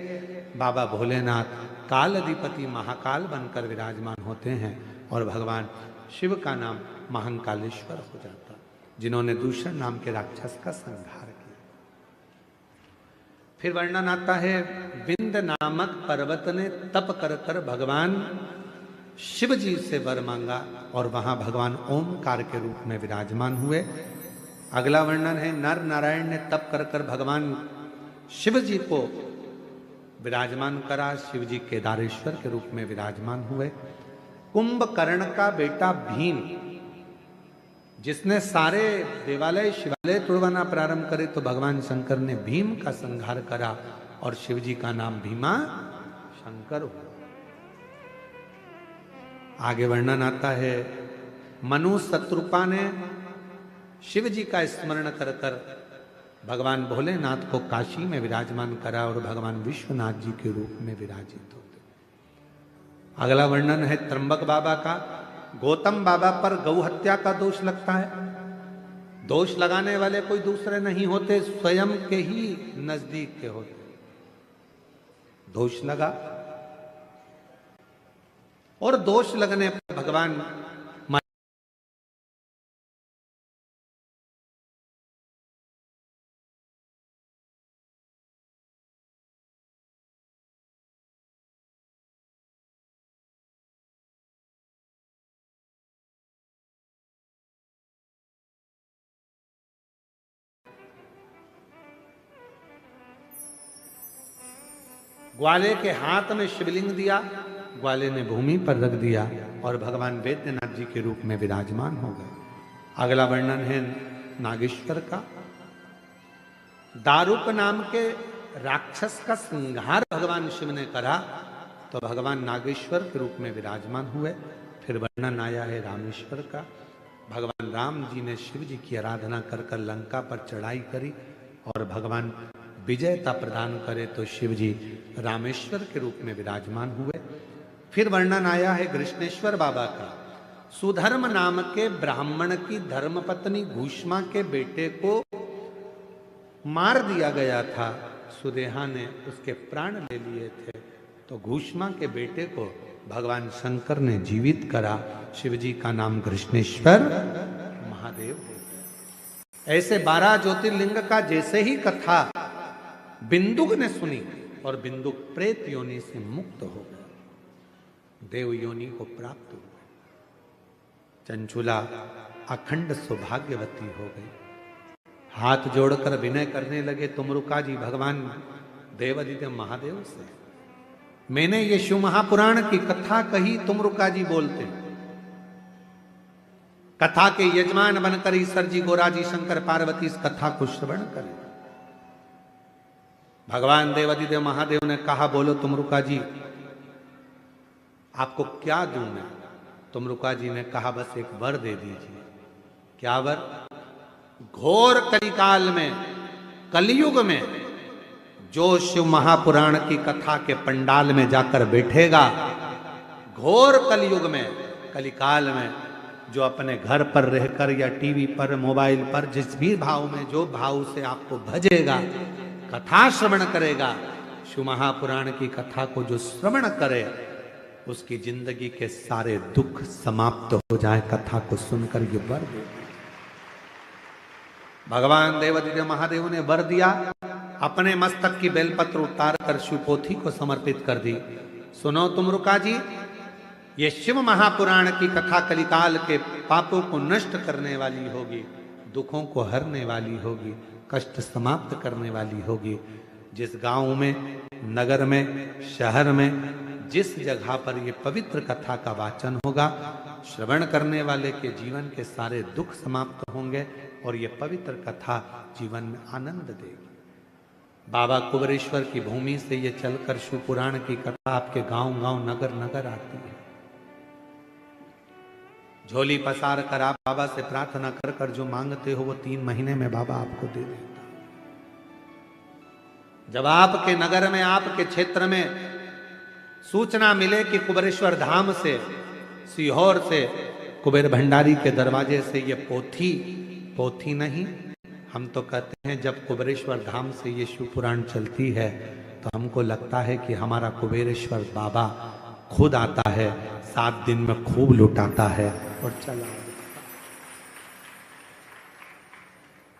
बाबा भोलेनाथ काल अधिपति महाकाल बनकर विराजमान होते हैं और भगवान शिव का नाम महाकालेश्वर हो जाता। जिन्होंने दूषण नाम के राक्षस का संहार किया। फिर वर्णन आता है, विंद नामक पर्वत ने तप कर कर भगवान शिव जी से वर मांगा और वहां भगवान ओमकार के रूप में विराजमान हुए। अगला वर्णन है, नर नारायण ने तप कर कर भगवान शिव जी को विराजमान करा। शिव जी केदारेश्वर के रूप में विराजमान हुए। कुंभकर्ण का बेटा भीम, जिसने सारे देवालय शिवालय तोड़वाना प्रारंभ करे, तो भगवान शंकर ने भीम का संहार करा और शिव जी का नाम भीमा शंकर हुआ। आगे वर्णन आता है, मनु शत्रुपा ने शिव जी का स्मरण कर कर भगवान भोलेनाथ को काशी में विराजमान करा और भगवान विश्वनाथ जी के रूप में विराजित होते। अगला वर्णन है त्र्यंबक बाबा का। गौतम बाबा पर गौ हत्या का दोष लगता है। दोष लगाने वाले कोई दूसरे नहीं होते, स्वयं के ही नजदीक के होते। दोष लगा और दोष लगने पर भगवान ग्वाले के हाथ में शिवलिंग दिया, ग्वाले ने भूमि पर रख दिया और भगवान वैद्यनाथ जी के रूप में विराजमान हो गए। अगला वर्णन है नागेश्वर का। दारुक नाम के राक्षस का संहार भगवान शिव ने करा तो भगवान नागेश्वर के रूप में विराजमान हुए। फिर वर्णन आया है रामेश्वर का। भगवान राम जी ने शिव जी की आराधना कर कर लंका पर चढ़ाई करी और भगवान विजयता प्रदान करे तो शिव जी रामेश्वर के रूप में विराजमान हुए। फिर वर्णन आया है कृष्णेश्वर बाबा का। सुधर्म नाम के ब्राह्मण की धर्मपत्नी घूष्मा के बेटे को मार दिया गया था। सुदेहा ने उसके प्राण ले लिए थे तो घूष्मा के बेटे को भगवान शंकर ने जीवित करा। शिव जी का नाम कृष्णेश्वर महादेव। ऐसे 12 ज्योतिर्लिंग का जैसे ही कथा बिंदुक ने सुनी और बिंदुक प्रेत योनि से मुक्त हो गया, देव योनि को प्राप्त हुआ। चंचुला अखंड सौभाग्यवती हो गई। हाथ जोड़कर विनय करने लगे तुमरुका जी भगवान देवादिदेव महादेव से, मैंने ये शिव महापुराण की कथा कही, तुमरुका जी बोलते। कथा के यजमान बनकर ईश्वर जी गोरा जी शंकर पार्वती इस कथा को श्रवण करें। भगवान देवादिदेव महादेव ने कहा, बोलो तुमरुका जी आपको क्या दूं मैं? तुमरुका जी ने कहा, बस एक वर दे दीजिए। क्या वर? घोर कलिकाल में, कलयुग में जो शिव महापुराण की कथा के पंडाल में जाकर बैठेगा, घोर कलयुग में, कलिकाल में, जो अपने घर पर रहकर या टीवी पर, मोबाइल पर, जिस भी भाव में, जो भाव से आपको भजेगा, कथा श्रवण करेगा, शिव महापुराण की कथा को जो श्रवण करे, उसकी जिंदगी के सारे दुख समाप्त हो जाए कथा को सुनकर। ये वर दे भगवान देवादिदेव महादेव ने वर दिया। अपने मस्तक की बेलपत्र उतार कर शिवपोथी को समर्पित कर दी। सुनो तुमरुका जी, ये शिव महापुराण की कथा कलिकाल के पापों को नष्ट करने वाली होगी, दुखों को हरने वाली होगी, कष्ट समाप्त करने वाली होगी। जिस गांव में, नगर में, शहर में, जिस जगह पर ये पवित्र कथा का वाचन होगा, श्रवण करने वाले के जीवन के सारे दुख समाप्त होंगे और ये पवित्र कथा जीवन में आनंद देगी। बाबा कुबेरेश्वर की भूमि से ये चलकर शिव पुराण की कथा आपके गांव गांव, नगर नगर आती है। झोली पसार कर आप बाबा से प्रार्थना कर कर जो मांगते हो वो 3 महीने में बाबा आपको दे देता। जब आपके नगर में, आपके क्षेत्र में सूचना मिले कि कुबेरेश्वर धाम से, सीहोर से, कुबेर भंडारी के दरवाजे से ये पोथी नहीं, हम तो कहते हैं जब कुबेरेश्वर धाम से ये शिव पुराण चलती है तो हमको लगता है कि हमारा कुबेरेश्वर बाबा खुद आता है, 7 दिन में खूब लुटाता है और चला।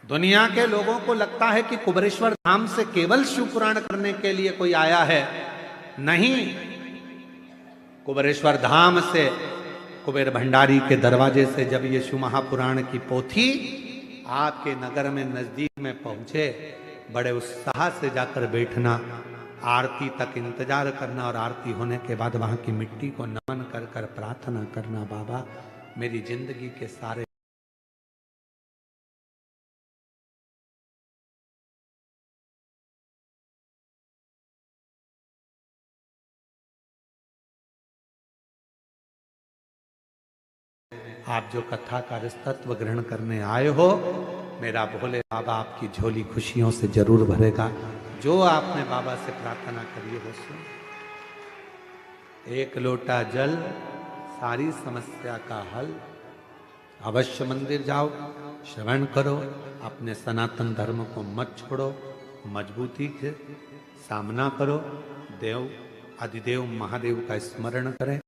दुनिया के लोगों को लगता है कि कुबेरेश्वर धाम से केवल शिव पुराण करने के लिए कोई आया है। नहीं, कुबेरेश्वर धाम से, कुबेर भंडारी के दरवाजे से जब ये शिव महापुराण की पोथी आपके नगर में नजदीक में पहुंचे, बड़े उत्साह से जाकर बैठना, आरती तक इंतजार करना और आरती होने के बाद वहां की मिट्टी को नमन कर कर प्रार्थना करना, बाबा मेरी जिंदगी के सारे आप जो कथा का तत्व ग्रहण करने आए हो, मेरा भोले बाबा आपकी झोली खुशियों से जरूर भरेगा। जो आपने बाबा से प्रार्थना करी हो सो। एक लोटा जल सारी समस्या का हल। अवश्य मंदिर जाओ, श्रवण करो, अपने सनातन धर्म को मत छोड़ो, मजबूती से सामना करो, देव अधिदेव महादेव का स्मरण करें।